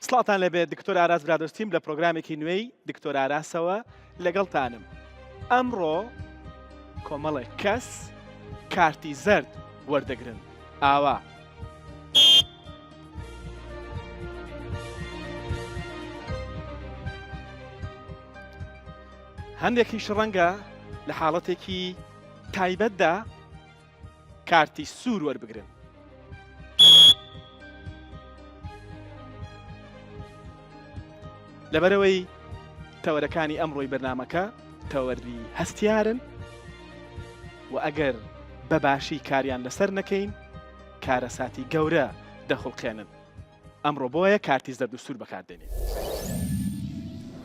سڵاتان لەبێت دکتۆر ئاراس برادۆستیم لە پرۆگرامێکی نوێی دکتۆر ئاراسەوە لەگەڵتانم. ئەمڕۆ کۆمەڵێک کەس کارتی زەرد وەردەگرن. ئاوا هەندێکیش ڕەنگە لە حاڵەتێکی تایبەتدا کارتی سوور وەربگرن. لەبەرەوەی تەوەرەکانی ئەمڕۆی بەرنامەکە تەوەری هەستیارن و ئەگەر بەباشی کاریان لەسەر نەکەین کارەساتی گەورە دەخڵقێنن. ئەمڕۆ بۆیە کارتی زەرد و سوور بەکاردێنین.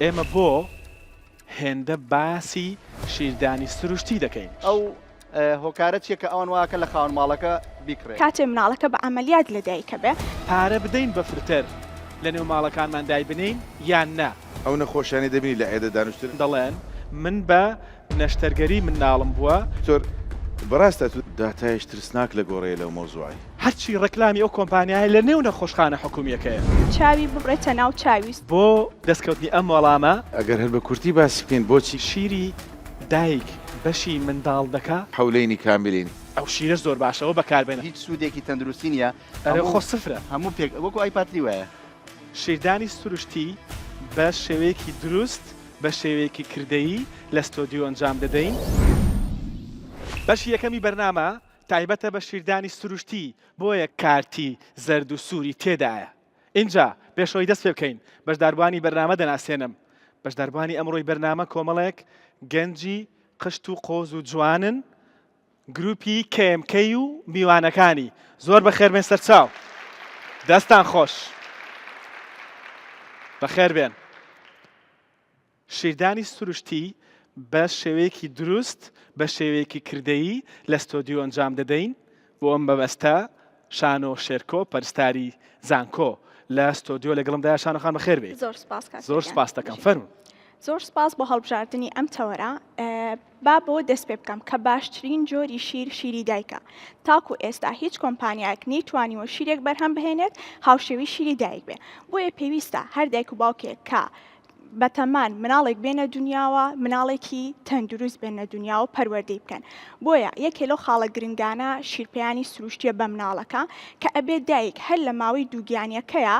ئێمە بۆ هێندە باسی شیردانی سروشتی دەکەین. ئەو هۆکارە چیە کە ئەوان واکە لە خاوەن ماڵەکە بیکڕێت. کاتێ مناڵەکە بە ئەمەلیات لەدایکە بێ پارە بدەین بە فرتەر لە نێو ماڵەکانمان دای بنین یان نا. ئەو نەخۆشیانی دەبینی لە ئێدە دانوشتن دەڵێن من بە نەشتەرگەری منداڵم بووە. زۆر بەڕاستە تو داتایش ترسناک لە گۆڕەیە لەو مۆزوعی. هەرچی ڕەکلامی ئەو کۆمپانیای لە نێو نەخۆشخانە حکومیەکەیە. چاوی ببڕێتە ناو چاویست بۆ دەستکەوتنی ئەم وەڵامە ئەگەر هەر بە کورتی باسی بکەین بۆچی شیری دایک بەشی منداڵ دەکا. حولەینی کاملین ئەو شیرە زۆر باشەوە بەکاربێنە. هیچ سوودێکی تەندروستی نیە. ئەرێ خۆ سفرە. هەموو پێک وەکو ئایپاتری وایە. شیردانی سروشتی بە شێوەیەکی دروست بە شێوەیەکی کردەیی لە ستۆدیۆ ئەنجام دەدەین. بەشی یەکەمی بەرنامە تایبەتە بە شیردانی سروشتی بۆیە کارتی زەرد و سووری تێدایە. اینجا پێشەوەی دەست پێ بکەین بەشداربوانی بەرنامە دەناسێنم. بەشداربوانی ئەمڕۆی بەرنامە کۆمەڵێک گەنجی قشت و قۆز و جوانن، گروپی کێمکەی و میوانەکانی. زۆر بەخێربێن سەرچاو. دەستان خۆش. بەخێربێن. شیردانی سروشتی بە شێوەیەکی دروست بە شێوەیەکی کردەیی لە ستۆدیۆ ئەنجام دەدەین. بۆ ئەم بەبەستە شانۆ شێرکۆ پەرستاری زانکۆ لە ستۆدیۆ لەگەڵمدایە. شانۆخان بەخێر بێت. زۆر سپاس دەکەم. فەرموو. زۆر سپاس بۆ هەڵبژاردننی ئەم تەوەرە. با بۆ دەست پێ بکەم کە باشترین جۆری شیری دایکە. تاکو ئێستا هیچ کۆمپانیایەک نەیتوانیوە شیرێک بەرهەم بهێنێت هاوشێوی شیری دایک بێ. بۆیە پێویستە هەر دایک و باوکێک کە بەتەمان مناڵێک بێنە دنیاوە مناڵێکی تەندروست بێنە دنیاوە پەروەردەی بکەن. بۆیە یەکێ لەو خاڵە گرنگانە شیرپەیانی سروشتیە بە مناڵەکە کە ئەبێ دایک هەر لە ماوەی دووگیانیەکەیە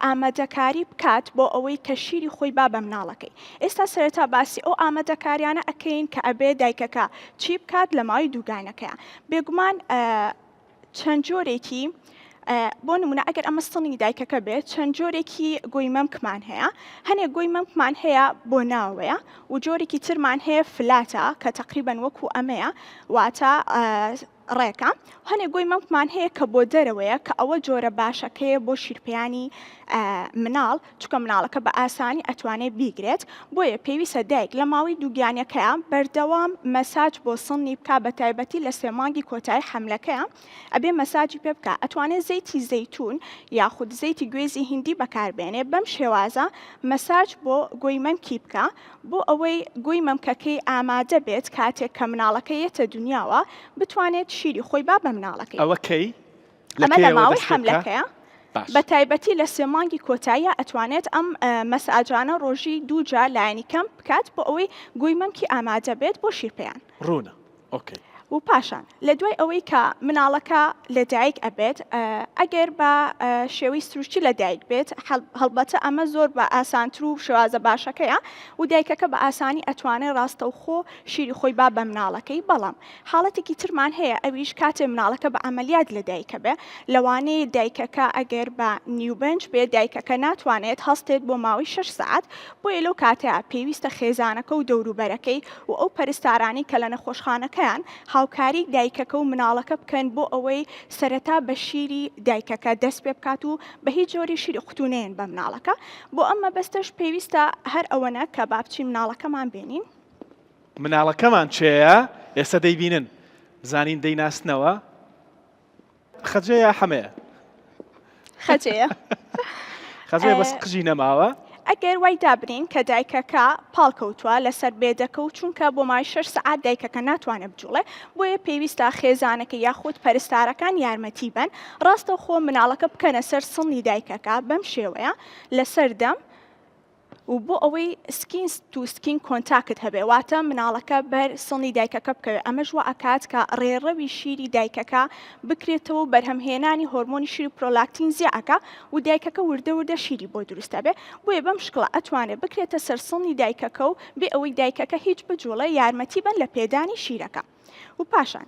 ئامادەکاری بکات بۆ ئەوەی کە شیری خۆی با بە مناڵەکەی. ئێستا سەرەتا باسی ئەو ئامادەکاریانە ئەکەین کە ئەبێ دایکەکە چی بکات لە ماوەی دووگانەکەیە. بێگومان چەند جۆرێکی بۆ نمونە ئەگەر ئەمە سڵی دایکەکە بێت چەند جۆرێکی گۆی مەمکمان هەیە. هەنێک گۆی مەمکمان هەیە بۆ ناوەیە و جۆرێکی ترمان هەیە فلاتە کە تقریبەن وەکو ئەمەیە واتە ڕێکە. هەنێک گۆی مەمکمان هەیە کە بۆ دەرەوەیە کە ئەوە جۆرە باشەکەیە بۆ شیرپەیانی مناڵ چونکە مناڵەکە بە ئاسانی ئەتوانێت بیگرێت. بۆیە پێویستە دایک لە ماوەی دووگیانیەکەیە بەردەوام مەساج بۆ سڵنی بکە بە تایبەتی لە 3 مانگی کۆتایی حەملەکەیە ئەبێ مەساجی پێ بکە. ئەتوانێت زەیتی زەیتون یاخود زەیتی گوێزی هندی بەکاربێنێ. بەم شێوازە مەساج بۆ گۆی مەمکی بکە بۆ ئەوەی گۆی مەمکەکەی ئامادە بێت کاتێک کە مناڵەکە یەتە دنیاوە بتوانێت شیری خۆی با بە مناڵەکەی. ئەوە کەی ئەمە لە ماوەی حەملەکەیە بە تایبەتی لە 3 مانگی کۆتاییە ئەتوانێت ئەم مەساجانە ڕۆژی 2 جار لایەنی کەم بکات بۆ ئەوەی گۆی مەمکی ئامادە بێت بۆ شیرپەیان. ڕوونە. ئۆکەی. و پاشان لە دوای ئەوەی کە مناڵەکە لەدایک ئەبێت ئەگەر بە شێوەی سروشتی لەدایک بێت هەڵبەتە ئەمە زۆر بە ئاسانتر و شێوازە باشەکەیە و دایکەکە بە ئاسانی ئەتوانێت ڕاستەوخۆ شیری خۆی با بە مناڵەکەی. بەڵام حاڵەتێکی ترمان هەیە ئەویش کاتێ مناڵەکە بە ئەمەلیات لەدایکە بێ لەوانەیە دایکەکە ئەگەر بە نیوبنج بێت دایکەکە ناتوانێت هەستێت بۆ ماوەی 6 ساعت. بۆیە لەو کاتەیە پێویستە خێزانەکە و دەوروبەرەکەی و ئەو پەرستارانی کە لە نەخۆشخانەکەیان هاوکاری دایکەکە و مناڵەکە بکەن بۆ ئەوەی سەرەتا بە شیری دایکەکە دەست پێ بکات و بە هیچ جۆری شیری قوتونەیەن بە مناڵەکە. بۆ ئەمە بەستەش پێویستە هەر ئەوەنە کە بابچی مناڵەکەمان بێنین. مناڵەکەمان چێە ئێستا دەیبینن زانین دەیناسنەوە. خەجەیە حەمەیە. خەجەیە. خەجەیە بەس قژی نەماوە. ئەگەر وای دابرین کە دایکەکە پاڵکەوتووە لەسەر بێدەکە و چونکە بۆ مای 6 سەعات دایکەکە ناتوانێت بجوڵێ بۆیە پێویستە خێزانەکە یاخود پەرستارەکان یارمەتی بن ڕاستەوخۆ مناڵەکە بکەنە سەر سڵنی دایکەکە بەم شێوەیە لەسەر دەم و بۆ ئەوەی سکین تو سکین کۆنتاکت هەبێ واتە مناڵەکە بەر سڵنی دایکەکە بکەوێت ئەمەش وە ئەکات کە ڕێڕەوی شیری دایکەکە بکرێتەوە و بەرهەمهێنانی هۆرمۆنی شیر پرۆلاکتین زیعەکە و دایکەکە وردە وردە شیری بۆ دروستە بێ بۆیە بەم شکڵە ئەتوانێت بکرێتە سەر سڵنی دایکەکە و بێ ئەوەی دایکەکە هیچ بجوڵە یارمەتی بن لە پێدانی شیرەکە و پاشان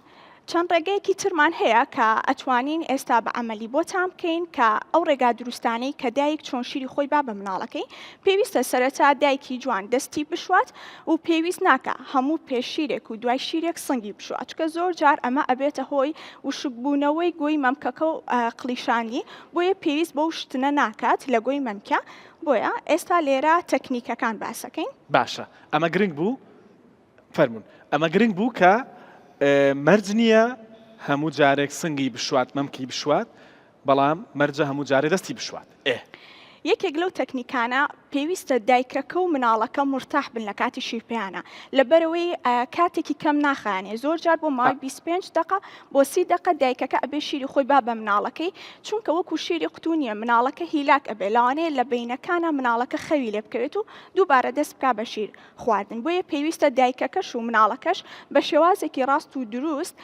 چەند ڕێگەیەکی ترمان هەیە کە ئەتوانین ئێستا بە عملی بۆتان بکەین کە ئەو ڕێگا دروستانەی کە دایک چۆن شیری خۆی با بە مناڵەکەی پێویستە سەرەتا دایکی جوان دەستی بشوات و پێویست ناکە هەموو پێشیرێک و دوای شیرێک سنگی بشوات چکە زۆر جار ئەمە ئەبێتە هۆی وشکبوونەوەی گۆی مەمکەکە و قلیشانی بۆیە پێویست بەو شتنە ناکات لە گۆی مەمکە بۆیە ئێستا لێرە تەکنیکەکان باسەکەین باشە ئەمە گرنگ بوو فەرمونون ئەمە گرنگ بوو کە مەرج نییە هەموو جارێک سنگی بشوات مەمکی بشوات بەڵام مەرجە هەموو جارێ دەستی بشوات یەکێک لەو تەکنیکانە پێویستە دایکەکە و مناڵەکە مرتاح بن لە کاتی شیرپیانە لەبەرەوەی کاتێکی کەم ناخانێ زۆر جار بۆ ماوەی 25 دقە بۆ 30 دقە دایکەکە ئەبێ شیری خۆی با بە مناڵەکەی چونکە وەکو شیری قوتونیە مناڵەکە هیلاک ئەبێ لەوانەیە لە بینەکانە مناڵەکە خەوی لێ بکەوێت و دووبارە دەست بکا بە شیر خواردن بۆیە پێویستە دایکەکەش و مناڵەکەش بە شێوازێکی ڕاست و دروست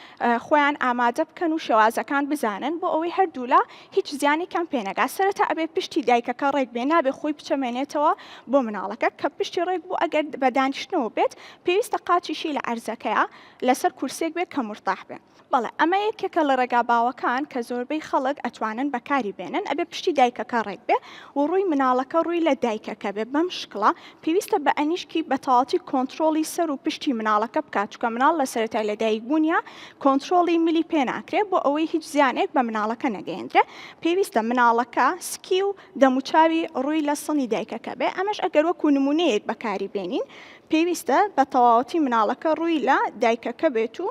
خۆیان ئامادە بکەن و شێوازەکان بزانن بۆ ئەوەی هەردوولا هیچ زیانێکیان پێنەگا سەرەتا ئەبێ پشتی دایکەکە ڕێک بێ نابێ خۆی بچەمێنێتەوە بۆ مناڵەکە کە پشتی ڕێک بوو ئەگەر بە دانیشتنەوە بێت پێویستە قاچیشی لە عەرزەکەیە لەسەر کورسێک بێت کە مرتاح بێت بەڵێ ئەمە یەکێکە لە ڕێگا باوەکان کە زۆربەی خەڵک ئەتوانن بەکاری بێنن ئەبێ پشتی دایکەکە ڕێک بێ و ڕووی مناڵەکە ڕووی لە دایکەکە بێ بەم شکڵە پێویستە بە ئەنیشکی بە تەواوەتی کۆنتترۆلی سەر و پشتی مناڵەکە بکات چکە مناڵ لە سەرەتای لە دایکبوونیە کۆنتترۆلی ملی پێ ناکرێت بۆ ئەوەی هیچ زیانێک بە مناڵەکە نەگەیەندرێ پێویستە مناڵەکە سکی و دەموچاوی ڕووی لە سڵنی دایکەکە بێ ئەمەش ئەگەر وەکو نمونەیەک بەکاری بێنین پێویستە بە تەواوەتی مناڵەکە ڕووی لە دایکەکە بێت و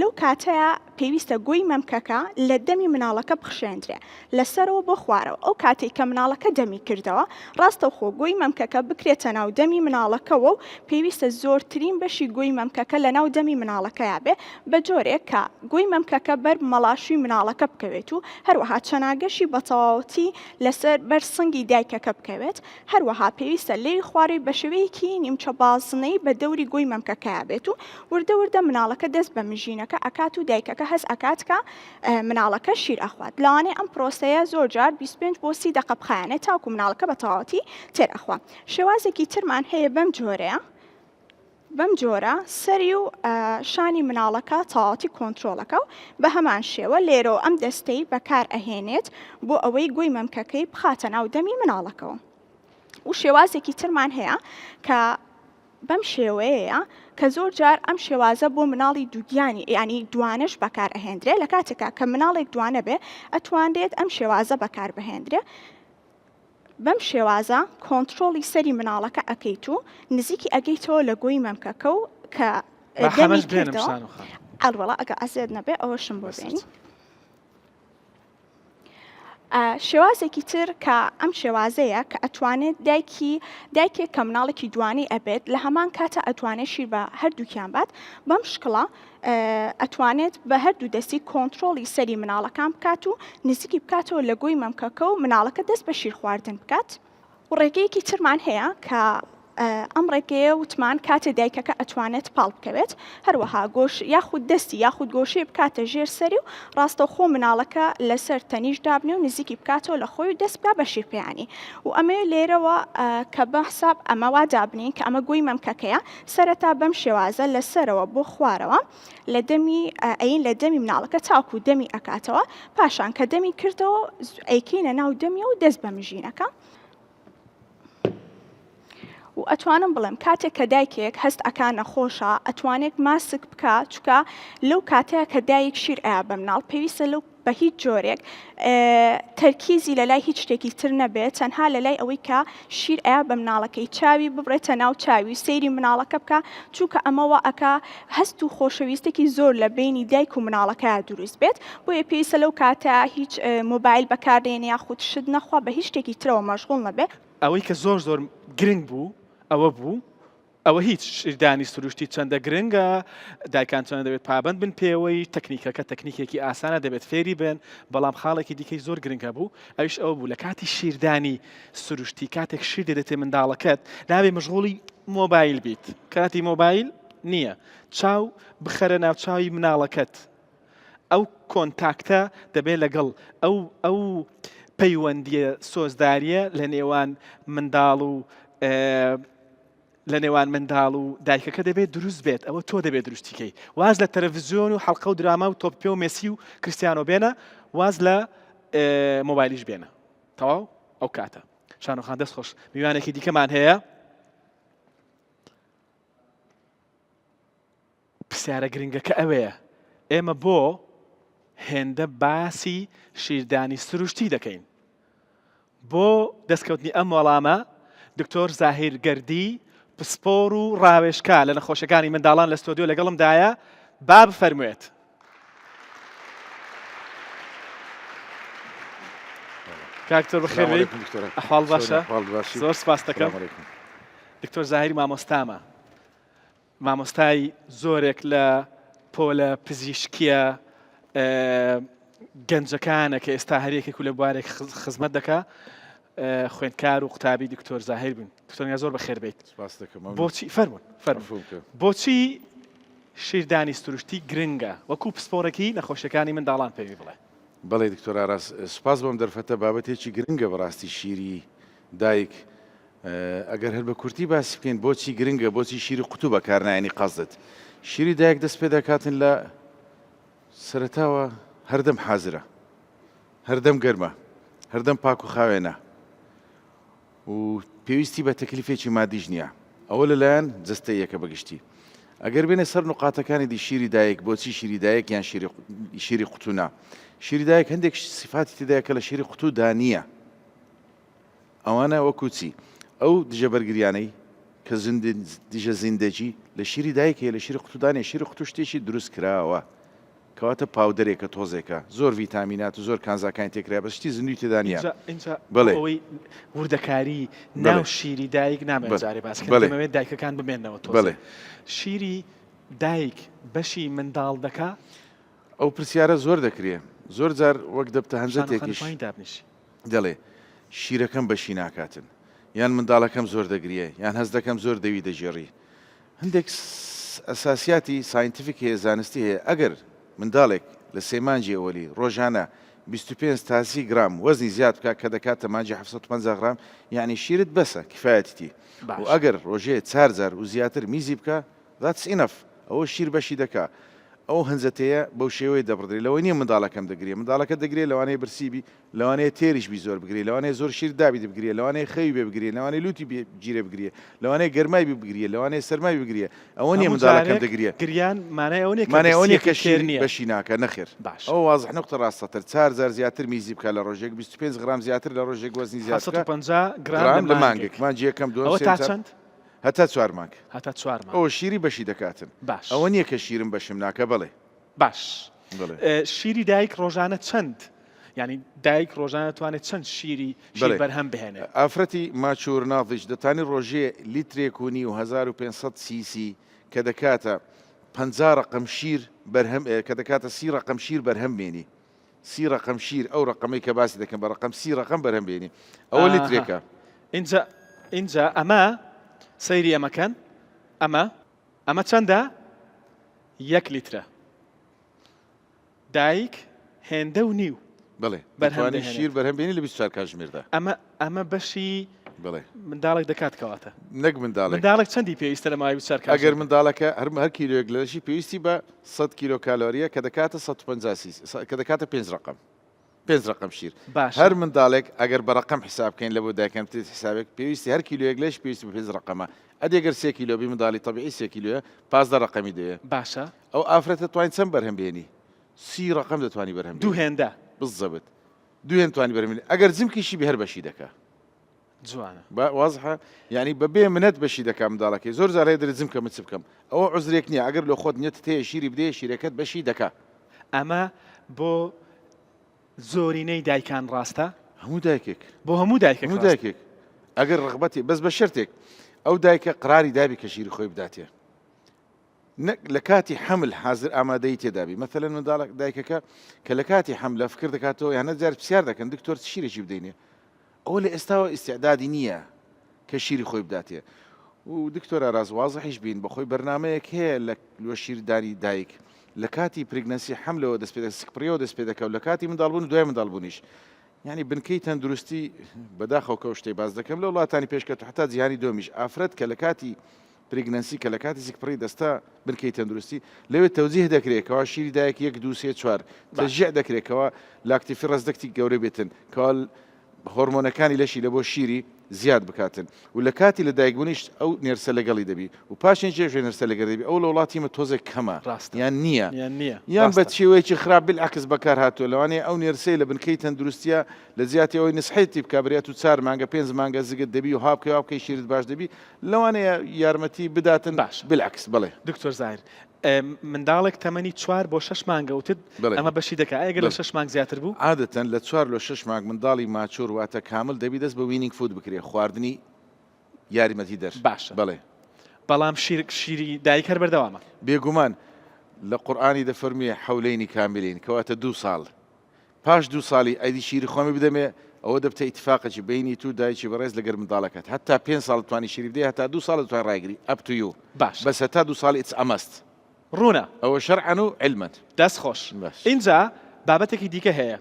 لەو کاتەیە پێویستە گۆی مەمکەکە لە دەمی مناڵەکە بخشێندرێ لەسەرەوە بۆ خوارەوە ئەو کاتێک کە مناڵەکە دەمی کردەوە ڕاستەوخۆ گۆی مەمکەکە بکرێتە ناو دەمی مناڵەکەەوە و پێویستە زۆرترین بەشی گۆی مەمکەکە لە ناو دەمی مناڵەکەیا بێ بە جۆرێک کە گۆی مەمکەکە بەر مەڵاشوی مناڵەکە بکەوێت و هەروەها چەناگەشی بە تەواوەتی لەسەر بەر سنگی دایکەکە بکەوێت هەروەها پێویستە لێی خواری بە شێوەیەکی نیمچە بازنەی بە دەوری گۆی مەمکەکەیا بێت و وردە وردە مناڵەکە دەست بە مژینەکە ئەکات و دایکەکە هەز ئەکات کە مناڵەکە شیر ئەخوات لەوانەیە ئەم پرۆسەیە زۆر جار 25 بۆ 30 دقە بخایەنێت تاوکو مناڵەکە بە تەواوەتی تێر ئەخوا شێوازێکی ترمان هەیە بەم جۆرە سەری و شانی مناڵەکە تەواوەتی کۆنتترۆلەکە و بە هەمان شێوە لێرەوە ئەم دەستەی بەکار ئەهێنێت بۆ ئەوەی گۆی مەمکەکەی بخاتە ناو دەمی مناڵەکەەوە و شێوازێکی ترمان هەیە کە بەم شێوەیە کە زۆر جار ئەم شێوازە بۆ مناڵی دووگیانی ینی دوانش بەکار ئەهێنرێ لە کاتێکا کە مناڵێک دوانە بێ ئەتوانرێت ئەم شێوازە بەکار بهێنرێ بەم شێوازە کۆنتترۆلی سەری مناڵەکە ئەەکەیت و نزیکی ئەگەیتەوە لە گۆی مەمکەکە و کە ئەڵوەڵا ئەگە ئەزێت نەبێ ئەوەشم بۆ بێنی شێوازێکی تر کە ئەم شێوازەیە کە ئەتوانێت دایکێک کە مناڵێکی دوانی ئەبێت لە هەمان کاتە ئەتوانێت شیر بە هەردووکیان بات بەم شکڵە ئەتوانێت بە هەردوو دەستی کۆنتترۆلی سەری مناڵەکان بکات و نزیکی بکاتەوە لە گۆی مەمکەکە و مناڵەکە دەست بە شیر خواردن بکات و ڕێگەیەکی ترمان هەیە کە ئەم ڕێگەیە وتمان کاتێ دایکەکە ئەتوانێت پاڵ بکەوێت هەروەها گۆش یاخود دەستی یاخود گۆشەی بکاتە ژێر سەری و ڕاستەوخۆ مناڵەکە لەسەر تەنیش دابنێ و نزیکی بکاتەوە لە خۆی و دەست بکات بە شیرپیانی و ئەمە لێرەوە کە بە حساب ئەمەوا دابنین کە ئەمە گۆی مەمکەکەیە سەرەتا بەم شێوازە لەسەرەوە بۆ خوارەوە لە دەمی مناڵەکە تاکو دەمی ئەکاتەوە پاشان کە دەمی کردەوە ئەیکەینە ناو دەمی و دەست بە مژینەکە و ئەتوانم بڵێم کاتێک کە دایکێک هەست ئەکان نەخۆشە ئەتوانێت ماسک بکات چکە لەو کاتەیە کە دایک شیر ئایا بە مناڵ پێویستە لەو بە هیچ جۆرێک تەرکیزی لە لای هیچ شتێکی تر نەبێت تەنها لە لای ئەوەی کە شیر ئایا بە مناڵەکەی چاوی ببڕێتە ناو چاوی سەیری مناڵەکە بکە چونکە ئەمەوە ئەکا هەست و خۆشەویستێکی زۆر لە بینی دایک و مناڵەکە دروست بێت بۆیە پێویستە لەو کاتە هیچ مۆبایل بەکاردێنێ یاخود شت نەخوا بە هیچ شتێکی ترەوە مەشغوڵ نەبێت ئەوەی کە زۆر گرنگ بوو ئەوە بوو ئەوە هیچ شیردانی سروشتی چەندە گرنگە دایکان چۆن دەبێت پابند بن پێوەی تەکنیکەکە تەکنیکێکی ئاسانە دەبێت فێری بن بەڵام خاڵێکی دیکەی زۆر گرنگە بوو ئەوش ئەوە بوو لە کاتی شیردانی سروشتی کاتێک شیر دەدێتێ منداڵەکەت نابێ مەشغوڵی مۆبایل بیت کاتی مۆبایل نییە چاو بخەرە ناو چاوی مناڵەکەت ئەو کۆنتاکتە دەبێت لەگەڵ ئەو پەیوەندیە سۆزداریە لە نێوان منداڵ و دایکەکە دەبێت دروست بێت ئەوە تۆ دەبێت دروستیکەی واز لە تەلەڤیزیۆن و حەڵقە و دراما و تۆپێ و مێسی و کریستیانۆ بێنە واز لە مۆبایلیش بێنە تەواو ئەو کاتە شانۆخان دەست خۆش میوانێکی دیکەمان هەیە پرسیارە گرنگەکە ئەوەیە ئێمە بۆ هێندە باسی شیردانی سروشتی دەکەین بۆ دەستکەوتنی ئەم وەڵامە دکتۆر زاهیر گەردی پسپۆر و ڕاوێشکا لە نەخۆشەکانی منداڵان لە ستۆدیۆ لەگەڵمدایە با بفەرموێت. کاکتۆر بەخێر ئەحواڵ باشە زۆر سپاس دەکەم. دکتۆر زاهیر مامۆستامە مامۆستای زۆرێک لە پۆلە پزیشکیە گەنجەکانە کە ئێستا هەرێکێک و لە بوارێک خزمەت دەکا خوێندکار و قوتابی دکتۆر زاهیر بن دکتۆر زۆر بەخێر بیت. بۆچی فەرموون بۆچی شیردانی سروشتی گرنگە وەکو پسپۆرەکی نەخۆشیەکانی منداڵان پێوی بڵێ. بەڵێ دکتۆر ئاراس سوپاس بۆم دەرفەتە بابەتێکی گرنگە بەڕاستی شیری دایک ئەگەر هەر بە کورتی باسی بکەین بۆچی گرنگە بۆچی شیری قوتوو بەکارنایانی قەزت شیری دایک دەست پێ دەکاتن لە سەرەتاوە هەردەم حازرە هەردەم گەرمە هەردەم پاک و خاوێنە و پێویستی بە تەکلیفێکی مادیش نییە ئەوە لەلایەن جستەیەکە بەگشتی ئەگەر بێنێ سەر نقاتەکانی دی شیری دایک بۆچی شیری دایک یان شیری قوتونا شیری دایک هەندێک سیفاتی تێدایە کە لە شیری قوتوودا نییە ئەوانە وەکو چی ئەو دژە بەرگریانەی کە دژە زیندەجی لە شیری دایکێ لە شیری قوتودانێ شیری قوتو شتێکی دروست کراوە کەواتە پاودەرێکە تۆزێکە زۆر ڤیتامینات و زۆر کانزاکانی تێکرا بە شتی زیندوی تێدانە بڵێ ئەوەی وردەکاری ناو شیری دایک نامێت جارێ باسکەوێت دایکەکان بمێنەوە تۆ شیری دایک بەشی منداڵ دەکا ئەو پرسیارە زۆر دەکرێ زۆر جار وەک دەبتە هەنجەتێکیش دەڵێ شیرەکەم بەشی ناکاتن یان منداڵەکەم زۆر دەگرێ یان هەز دەکەم زۆر دەوی دەژێڕی هەندێک ئەساسیاتی ساینتیفیک هەیە زانستی هەیە ئەگەر منداڵێک لە سێمانجی ئەوەلی ڕۆژانە 25 تا 30 گرام وەزنی زیاد بکات کە دەکاتە مانجی 750 گرام یعنی شیرت بەسە کفایەتی و ئەگەر ڕۆژەیە 4000 و زیاتر میزی بکە that's enough ئەوە شیر بەشی دەکا ئەو هەنجەتەیە بەو شێوەیە دەبڕدرێ لەوەی نییە منداڵەکەم دەگرێ منداڵەکە دەگرێت لەوانەیە برسیبی لەوانەیە تێریشبی زۆر بگرێ لەوانەیە زۆر شیر دابی دەبگرێ لەوانەیە خەوی بێ بگرێ لەوانەیە لوتی گیرە بگرێ لەوانەیە گەرمای بگرێ لەوانەیە سەرمای بگرێ ئەوە نییە منداڵەکەم دەگرێ گریان مانای ئەوە کە شیر بەشی ناکە نەخێر ئەو واضح نقطە ڕاستەتر 4000 زیاتر میزی بکە لە ڕۆژێک 25 گرام زیاتر لە ڕۆژێک وەزنی زیاتر 150 گرام لە مانگێک مانجی یەکەم دووەم چەند هەتا 4 مانگ هەتا 4 مانگ ئەوە شیری بەشی دەکاتن باش ئەوە نییە کە شیرم بەشم ناکە بڵێ باش شیری دایک ڕۆژانە چەند ینی دایک ڕۆژانە توانێت چەند شیری بەرهەم بهێنێت ئافرەتی ماچور ناڵیش دەتانی ڕۆژێ لیترێک و نی و 1500 سیسی کە دەکاتە 50 ڕقم شیر بەرهەم کە دەکاتە 30 ڕقم شیر بەرهەم بێنی 30 ڕقم شیر ئەو ڕقمەی کە باسی دەکەم بە ڕقم 30 ڕقم بەرهەم بێنی ئەوە لیترێکە اینجا ئەمە سەیری ئەمەکەن ئەمە چەندە 1 لیترە دایک هێندە و نیو بڵێ بەرهەمانی شیر بەرهەم بێنی لە 24 کاتژمێردا ئەمە بەشی بڵێ منداڵێک دەکاتکەواتە نەک منداڵێک چەندی پێویستە لە ماوەی 24 ئەگەر منداڵەکە هەر کیلۆیەک لەشی پێویستی بە 100 کیلۆ کالۆریە کە دەکاتە 150 کە دەکاتە 5 ڕقم 5 ڕقم شیر هەر منداڵێک ئەگەر بە ڕقم حساب بکەین لە بۆ دایکەم تێت حسابێک پێویستی هەر کیلۆیەک لەش پێویستی بە 5 ڕقمە ئەدێگەر 3 کیلۆ بی منداڵی طبیعی 3 کیلۆیە 15 ڕقمی دەیە باشە ئەو ئافرەتە توانین چەند بەرهەم بێنی 30 ڕقم دەتوانی بەرهەم دوو هێندە بالضبط دوو هێن توانی بەرهەم ئەگەر جمکیشی بە هەر بەشی دەکا جوانە وازحە یعنی بەبێ منەت بەشی دەکەم منداڵەکەی زۆر جار هەیە دەرێ جمکە مچ بکەم ئەوە عوزرێک نییە ئەگەر لە خۆت نیەت تێ شیری بدێ شیرەکەت بەشی دەکا ئەمە بۆ زۆرینەی دایکان ڕاستە هەموو دایکێک بۆ هەموو دایکێک ئەگەر ڕغبەتی بەس بە شرتێک ئەو دایکە قراری دابی کە شیری خۆی بداتێ لە کاتی حمل حاضر ئامادەی تێدابی مەثەلەن منداڵک دایکەکە کە لە کاتی حملە فکر دەکاتەوە یانە جار پرسیار دەکەن دکتۆر شیرێکی بدەینێ ئەوە لە ئێستاوە ئیسیعدادی نییە کە شیری خۆی بداتێ و دکتۆرە ڕازوازەحیش بین بەخۆی بەرنمەیەک هەیە لە شیردانی دایک لە کاتی پرگنەسی حملەوە دەست پێ سکپڕیەوە دەست پێ دەکەوت لە کاتی منداڵبوون دوای منداڵبوونیش یعنی بنکەی تەندروستی بەداخەوە شتەی باز دەکەم لە وڵاتانی پێشکەوت حتا جیهانی دۆمیش ئافرەت کە لە کاتی پرگنەسی کە لە کاتی سکپڕی دەستا بنکەی تەندروستی لەوێ تەوزیه دەکرێتەوە شیری دایک 1 2 3 4 تەژیع دەکرێتەوە لاکتیفی ڕزدەکتی گەورە بێتن کەوا هۆرمۆنەکانی لەشی لە بۆ شیری زیاد بکاتن و لە کاتی لە دایکبوونیش ئەو نێرسە لەگەڵی دەبی و پاشێن جێژێ نەرسە لەگەڵ دەبی ئەو لە وڵاتیمە تۆزێک کەمە یان نییە یان بە چێوەیەکی خراپ بالعکس بەکار هاتووە لەوانەیە ئەو نێرسەی لە بنکەی تەندروستیە لە زیاتی ئەوەی نسحەتی بکابرێت و 4 مانگە 5 مانگە زگت دەبی و هاوکەی شیرت باش دەبی لەوانەیە یارمەتی بداتن باش بالعکس بڵێ دکتۆر زاهر منداڵێک تەمەنی 4 بۆ 6 مانگە وتت ئەمە بەشی دەکە ئەگەر لە 6 مانگ زیاتر بوو عادەتەن لە 4 لە 6 مانگ منداڵی ماچۆر واتە کامل دەبی دەست بە وینینگ فود بکرێ خواردنی یاریمەتی دەر باشە بڵێ بەڵام شیری دایک هەر بەردەوامە بێگومان لە قورئانی دەفەرموێ حەولەینی کاملین کەواتە 2 ساڵ پاش 2 ساڵی ئەیدی شیری خۆمی بدەمێ ئەوە دەبتە ئیتفاقێکی بینی تو دایکی بەڕێز لەگەر منداڵەکەت هەتا 5 ساڵ توانی شیری بدەی هەتا 2 ساڵ توای ڕایگری ئەپ تو یو باش بەس هەتا 2 ساڵی ئیتس ئەمەست ڕوونە ئەوە شەرعەن و علمەن دەست خۆش اینجا بابەتێکی دیکە هەیە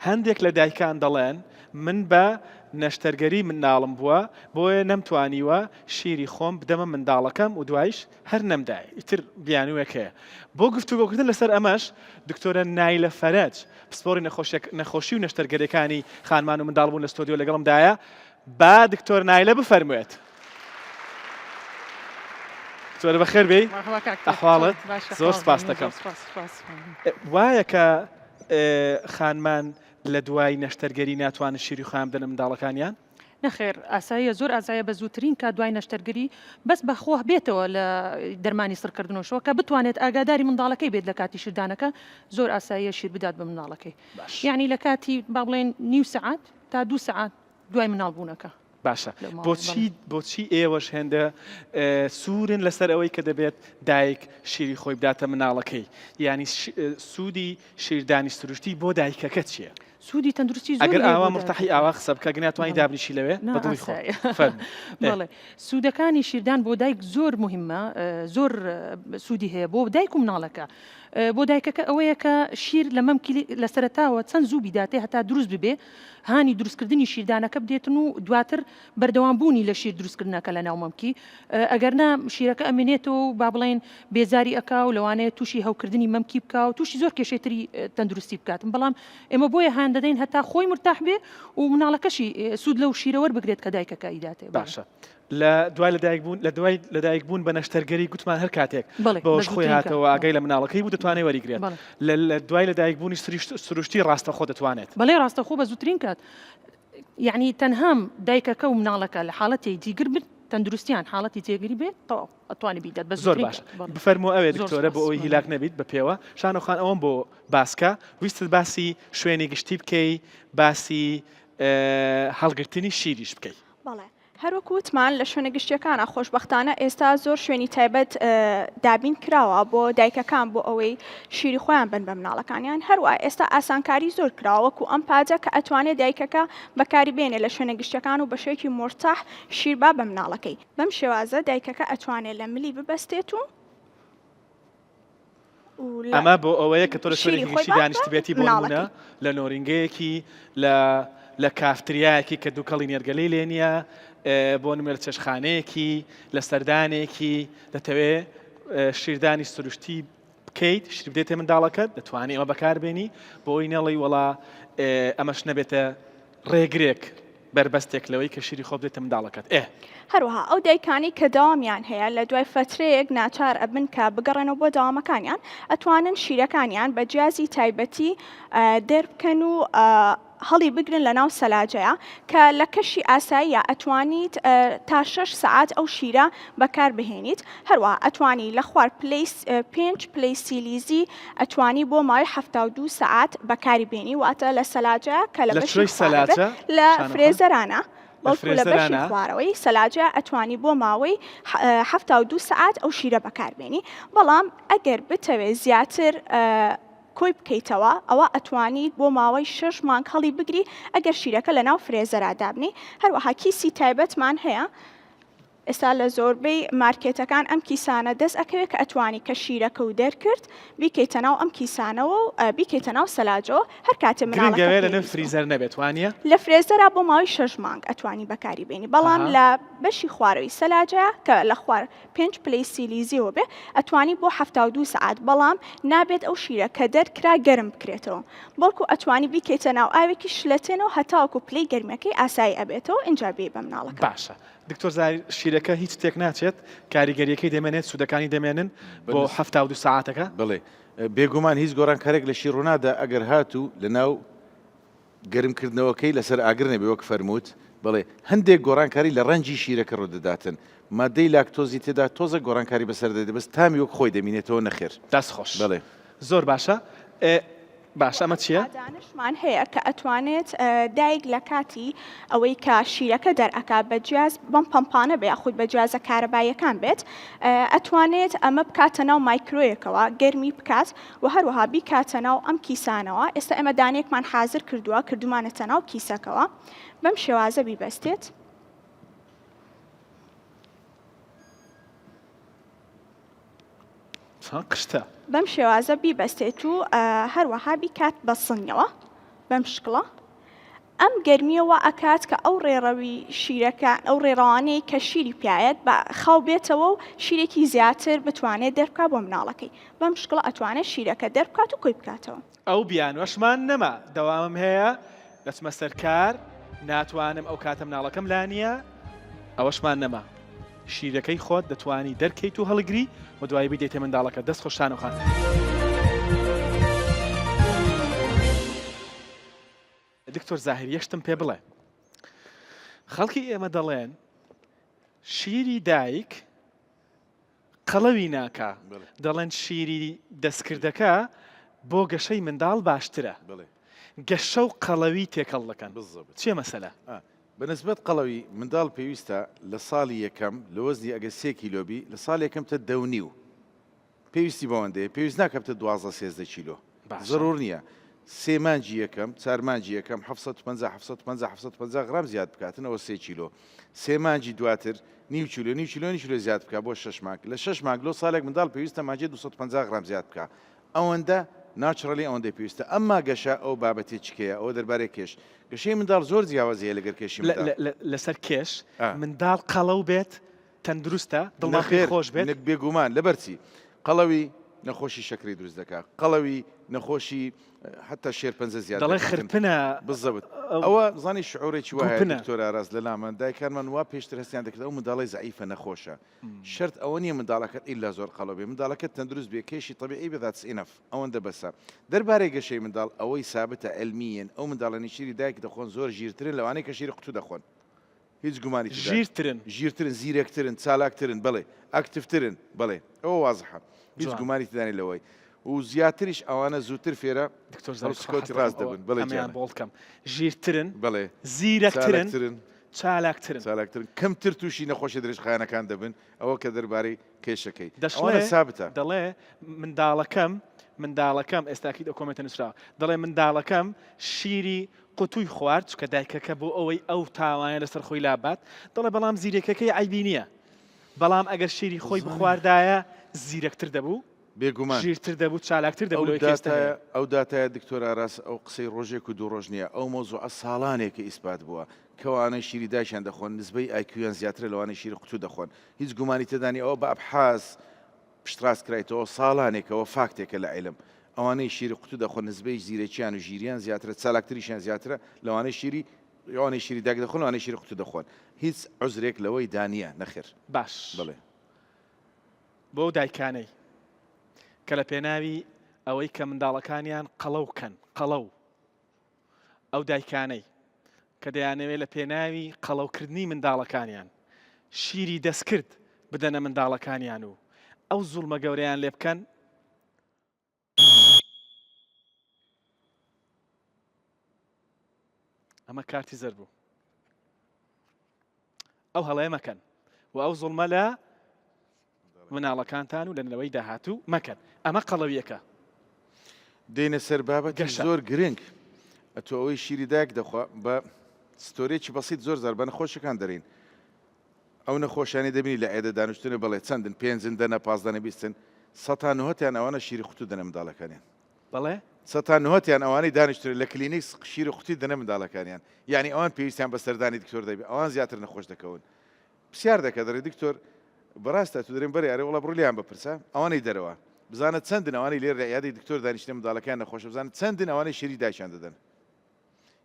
هەندێک لە دایکان دەڵێن من بە نەشتەرگەری مناڵم بووە بۆیە نەمتوانیوە شیری خۆم بدەمە منداڵەکەم و دوایش هەر نەمدای ئیتر بیانوەکەیە بۆ گفتوگۆکردن لەسەر ئەمەش دکتۆرە نایلە فەرەج پسپۆری نەخۆشی و نەشتەرگەریەکانی خانمان و منداڵبوون لە ستۆدیۆ لەگەڵمدایە با دکتۆر نایلە بفەرموێت دکتۆرە بەخێر بێی ئەحواڵت زۆر سپاس دەکەم وایە کە خانمان لە دوای نەشتەرگەری ناتوانن شیری خۆیان بدەنە منداڵەکانیان نەخێر ئاساییە زۆر ئازایە بە زووترین کە دوای نەشتەرگەری بەس بەخۆ بێتەوە لە دەرمانی سڕکردنەوەشەوە کە بتوانێت ئاگاداری منداڵەکەی بێت لە کاتی شیردانەکە زۆر ئاساییە شیر بدات بە منداڵەکەی یعنی لە کاتی با بڵێن نیو سعات تا 2 سعات دوای مناڵبوونەکە باشە بۆچی ئێوەش هێندە سوورن لەسەر ئەوەی کە دەبێت دایک شیری خۆی بداتە مناڵەکەی ینی سوودی شیردانی سروشتی بۆ دایکەکە چییە؟ سوودی تەندروستی ئەگەر ئاوا مرتەحی ئاوا قسە بکە گناتوانی دابنیشی لەوێ بەدڵی خۆ بڵێ سوودەکانی شیردان بۆ دایک زۆر مهمە زۆر سوودی هەیە بۆ دایک و مناڵەکە بۆ دایکەکە ئەوەیە کە شیر لە مەمکی لە سەرەتاوە چەند زوو بیداتێ هەتا دروست ببێ هانی دروستکردنی شیردانەکە بدێتن و دواتر بەردەوامبوونی لە شیر دروستکردنەکە لە ناو مەمکی ئەگەرنا شیرەکە ئەمێنێتەوە با بڵێن بێزاری ئەکا و لەوانەیە تووشی هەوکردنی مەمکی بکە و تووشی زۆر کێشێتری تەندروستی بکاتن بەڵام ئێمە بۆیە هان دەدەین هەتا خۆی مرتاح بێ و مناڵەکەشی سوود لەو شیرەوە بگرێت کە دایکەکە ئیداتێ باشە لە دوای لە دایکبوون بە نەشتەرگەری گوتمان هەر کاتێک بەش خۆی هاتەوە ئاگەی لە مناڵەکەی بوو دەتوانێت وەریگرێت لە دوای لە دایکبوونی سروشتی ڕاستەخۆ دەتوانێت بەڵێ ڕاستەخۆ بە زووترین کات یعنی تەنهام دایکەکە و مناڵەکە لە حاڵەتی دیگر بن تەندروستیان حاڵەتی تێگیری بێت تەواو ئەتوانی بیدات بە زۆر باش بفەرمو ئەوێ دکتۆرە بۆ ئەوی هیلاک نەبیت بە پێوە شانۆخان ئەوەم بۆ باسکە ویستت باسی شوێنی گشتی بکەی باسی هەڵگرتنی شیریش بکەی بەڵێ هەروەکو وتمان لە شوێنە گشتیەکانە خۆشبەختانە ئێستا زۆر شوێنی تایبەت دابین کراوە بۆ دایکەکان بۆ ئەوەی شیری خۆیان بن بە مناڵەکانیان هەروە ئێستا ئاسانکاری زۆر کراوەکو ئەم پاجە کە ئەتوانێت دایکەکە بەکاری بێنێ لە شوێنە گشتیەکان و بەشێکی مرتاح شیربا بە مناڵەکەی بەم شێوازە دایکەکە ئەتوانێت لە ملی ببەستێت و ئەمە بۆ ئەوەیە کە تۆ لە شوێنی گشتی دانیشتبێتی بۆ نمونە لە نۆرینگەیەکی لە کافتریایەکی کە دووکەڵی نێرگەلەی لێ نییە بۆ نمێر چێشخانەیەکی لە سەردانێکی دەتەوێ شیردانی سروشتی بکەیت شیر بدێتێ منداڵەکەت دەتوانێت ئەمە بەکاربێنی بۆ ئەوی نەڵی وەڵا ئەمەش نەبێتە ڕێگرێک بربەستێک لەوەی کە شیری خۆ بدێتە منداڵەکەت هەروەها ئەو دایکانی کە داوامیان هەیە لە دوای فترەیەک ناچار ئەبن کە بگەڕێنەوە بۆ داوامەکانیان ئەتوانن شیرەکانیان بە جیازی تایبەتی دەربکەن و هەڵی بگرن لە ناو سەلاجەیە کە لە کەشی ئاساییە ئەتوانیت تا 6 سعات ئەو شیرە بەکار بهێنیت هەروەها ئەتوانی لە خوار 5 پلەی سیلیزی ئەتوانی بۆ ماوەی 72 سعات بەکاری بێنی واتە لە سەلاجەیە کە لە بەشی لە فرێزەرانە بەڵکو لە فرێزەرانە؟ بەشی خوارەوەی سەلاجە ئەتوانی بۆ ماوەی 72 سعات ئەو شیرە بەکاربێنی بەڵام ئەگەر بتەوێت زیاتر کۆی بکەیتەوە ئەوە ئەتوانیت بۆ ماوەی 6 مانگ هەڵی بگری ئەگەر شیرەکە لە ناو فرێزەرا دابنی هەروەها کیسی تایبەتمان هەیە ئێستا لە زۆربەی مارکێتەکان ئەم کیسانە دەست ئەکەوێت کە ئەتوانی کە شیرەکە و دەرکرد بیکەیتە ناو ئەم کیسانەوە و بیکەیتە ناو سەلاجەوە هەر کاتێ گرنگەوێ لە نەو فریزەر نەبێت وانە؟ لە فرێزەرا بۆ ماوەی 6 مانگ ئەتوانی بەکاری بێنی بەڵام لە بەشی خوارەوەی سەلاجەیە کە لە خوار 5 پلەی سیلیزیەوە بێ ئەتوانی بۆ 72 سعات بەڵام نابێت ئەو شیرە کە دەرکرا گەرم بکرێتەوە بەڵکو ئەتوانی بیکەیتە ناو ئاوێکی شلەتێنەوە هەتاوەکو پلەی گەرمەکەی ئاسایی ئەبێتەوە ئینجا بێ بە مناڵەکە. باشە. دکتۆر زاهیر شیرەکە هیچ شتێک ناچێت کاریگەریەکەی دەمێنێت سوودەکانی دەمێنن بۆ 72 ساعتەکە؟ بڵێ بێگومان هیچ گۆڕانکارێک لە شیڕۆنادا ئەگەر هاتوو لە ناو گەرمکردنەوەکەی لەسەر ئاگر نەبێ وەک فەرمووت بڵێ هەندێک گۆڕانکاری لە ڕەنجی شیرەکە ڕوودەداتن مادەی لاکتۆزی تێدا تۆزە گۆڕانکاری بەسەر دەدەبست تامی وەک خۆی دەمینێتەوە نەخێر دەست خۆش بڵێ زۆر باشە باش ئەمە چییە؟ دانشمان هەیە کە ئەتوانێت دایک لە کاتی ئەوەی کە شیرەکە دەرئەکا بە جیاز بەم پەمپانە بێ خودت بە جیازە کارەباییەکان بێت ئەتوانێت ئەمە بکاتە ناو مایکرۆیەکەوە گەرمی بکات و هەروەها بیکاتە ناو ئەم کیسانەوە ئێستا ئێمە دانێکمان حازر کردووە کردومانەتە ناو کیسەکەوە بەم شێوازە بیبەستێت. قشتە بەم شێوازە بیبەستێت و هەروەها بیکات بە سنگەوە بەم شکڵە ئەم گەرمیەوە ئەکات کە ئەو ڕێڕەوی شیرەکە ئەو ڕێڕەوانەی کە شیری پیاەت بە خاو بێتەوە و شیرێکی زیاتر بتوانێت دەربکات بۆ مناڵەکەی بەم شکڵە ئەتوانێت شیرەکە دەربکات و کۆی بکاتەوە. ئەو بیانوەشمان نەما دەوامم هەیە دەچمە سەرکار ناتوانم ئەو کاتە مناڵەکەم لانیە ئەوەشمان نەما شیرەکەی خۆت دەتوانی دەرکەیت و هەڵگری و دوای بدەیتە منداڵەکە دەست خۆشانەخوان. دکتۆر زاهیر یەشتم پێ بڵێ خەڵکی ئێمە دەڵێن شیری دایک قەڵەوی ناکا دەڵێن شیری دەستکردەکە بۆ گەشەی منداڵ باشترە گەشە و قەڵەوی تێکەڵ دەکەن چێ مەسەلە؟ بەنسبەت قەڵەوی منداڵ پێویستە لە ساڵی یەکەم لە وەزنی ئەگە 3 کیلۆبی لە ساڵ یەکەم تە 2.5 پێویستی بەوەندەیە پێویست ناکە بتە 12-13 کیلۆ زۆر نییە 3 مانجی یەکەم 4 مانجی یەکەم 750 غرام زیاد بکاتنەوە 3 کیلۆ 3 مانجی دواتر نیو کیلۆ زیاد بکە بۆ 6 مانگ لە 6 مانگ لۆ ساڵێک منداڵ پێویستە مانجی 250 غرام زیاد بکە ئەوەندە ناچڕەلی ئەوەندەی پێویستە ئەمما گەشە ئەو بابەتی چکەیە ئەوە دەربارەی کێش گەشەی منداڵ زۆر جیاوازیە لەگەر کێشی لەسەر کێش منداڵ قەڵەو بێت تەندروستە دڵناخی خۆش بێت بێگومان لەبەرچی قەڵەوی نەخۆشی شەکری دروست دەکات قەڵەوی نەخۆشی حتا شێرپەنجە زیاد دەڵێ خرپنە بزەوت ئەوە زانی شعورێکی وایە دکتۆر ئاراس لە لامان دایکانمان وا پێشتر هەستیان دەکرد ئەو منداڵی زعیفە نەخۆشە شەرت ئەوە نییە منداڵەکەت ئیلا زۆر قەڵەو بێ منداڵەکەت تەندروست بێ کێشی طبیعی بێدات ئینەف ئەوەندە بەسە دەربارەی گەشەی منداڵ ئەوەی سابتە علمیەن ئەو منداڵانی شیری دایک دەخۆن زۆر ژیرترن لەوانەیە کە شیری قوتو دەخۆن هیچ گومانی ژیرترن زیرەکترن چالاکترن بڵێ ئاکتیفترن بڵێ ئەوە وازحە هیچ گومانی تدانی لەوەی و زیاتریش ئەوانە زووتر فێرە دکتۆرسکۆتی ڕاست دەبن بڵێیان بۆڵکەم ژیرترن بڵێ زیرەکترن چالاکترن کەمتر تووشی نەخۆشی درێژخایەنەکان دەبن ئەوە کە دەربارەی کێشەکەی سابتە دەڵێ منداڵەکەم ئێستاکی دەکۆمێتە نووسراوە دەڵێ منداڵەکەم شیری قوتووی خوارد چکە دایکەکە بۆ ئەوەی ئەو تاوانە لەسەر خۆی لابات دەڵێ بەڵام زیرەکەکەی عیبی نییە بەڵام ئەگەر شیری خۆی بخواردایە زیرەکتر دەبوو بێگومان ژیرتر دەبوو چالاکتر دەبوو ئەو داتایە دکتۆر ئاراس ئەو قسەی ڕۆژێک و دوو ڕۆژ نییە ئەو مۆزوع ساڵانێکی ئیسپات بووە کەوانەی شیری دایشان دەخۆن نسبەی ئایکیویان زیاترە لەوانەی شیری قوتو دەخۆن هیچ گومانی تێدانی ئەوە بە ئەبحاز پشتڕاستکرایتەوە ساڵانێکەوە فاکتێکە لە عیلم ئەوانەی شیری قوتو دەخۆن نسبەی زیرەکییان و ژیریان زیاترە چالاکتریشیان زیاترە لەوانەی شیری داک دەخۆن لەوانەی شیری قوتو دەخۆن هیچ عوزرێک لەوەی دانیە نەخێر باش بڵێ بۆ دایکانەی کە لە پێناوی ئەوەی کە منداڵەکانیان قەڵەو بکەن قەڵەو ئەو دایکانەی کە دەیانەوێت لە پێناوی قەڵەوکردنی منداڵەکانیان شیری دەستکرد بدەنە منداڵەکانیان و ئەو زوڵمە گەورەیان لێ بکەن ئەمە کارتی زەر بوو ئەو هەڵەیە مەکەن و ئەو زوڵمە لە مناڵەکانتان و لە نەوەی داهاتوو مەکەن. ئەمە قەڵەویەکە. دێنە سەر بابەتی گەشە. زۆر گرنگ ئەتۆ ئەوەی شیری دایک دەخوا بە ستۆرێکی بەسیط زۆر زار بە نەخۆشەکان دەرین. ئەو نەخۆشیانی دەبینی لە ئێدە دانیشتنە بەڵێ چەندن پێنجن دەنە پازدەنە بیستن سەتان نهۆتیان ئەوانە شیری قوتو دەنە منداڵەکانیان. بەڵێ سەتان نهۆتیان ئەوانەی دانیشتن لە کلینیک شیری قوتی دەنە منداڵەکانیان. یعنی ئەوان پێویستیان بە سەردانی دکتۆر دەبێت ئەوان زیاتر نەخۆش دەکەون. پرسیار دەکە دەڕێ دکتۆر بەڕاستە تو دەرێن بەرێ ئەرێ وڵا بڕلیان بپرسە ئەوانەی دەرەوە. بزانە چەندن ئەوانەی لێر ڕێیادی دکتۆر دانیشتنە منداڵەکان نەخۆشە بزانە چەندن ئەوانەی شیری دایکیان دەدەن.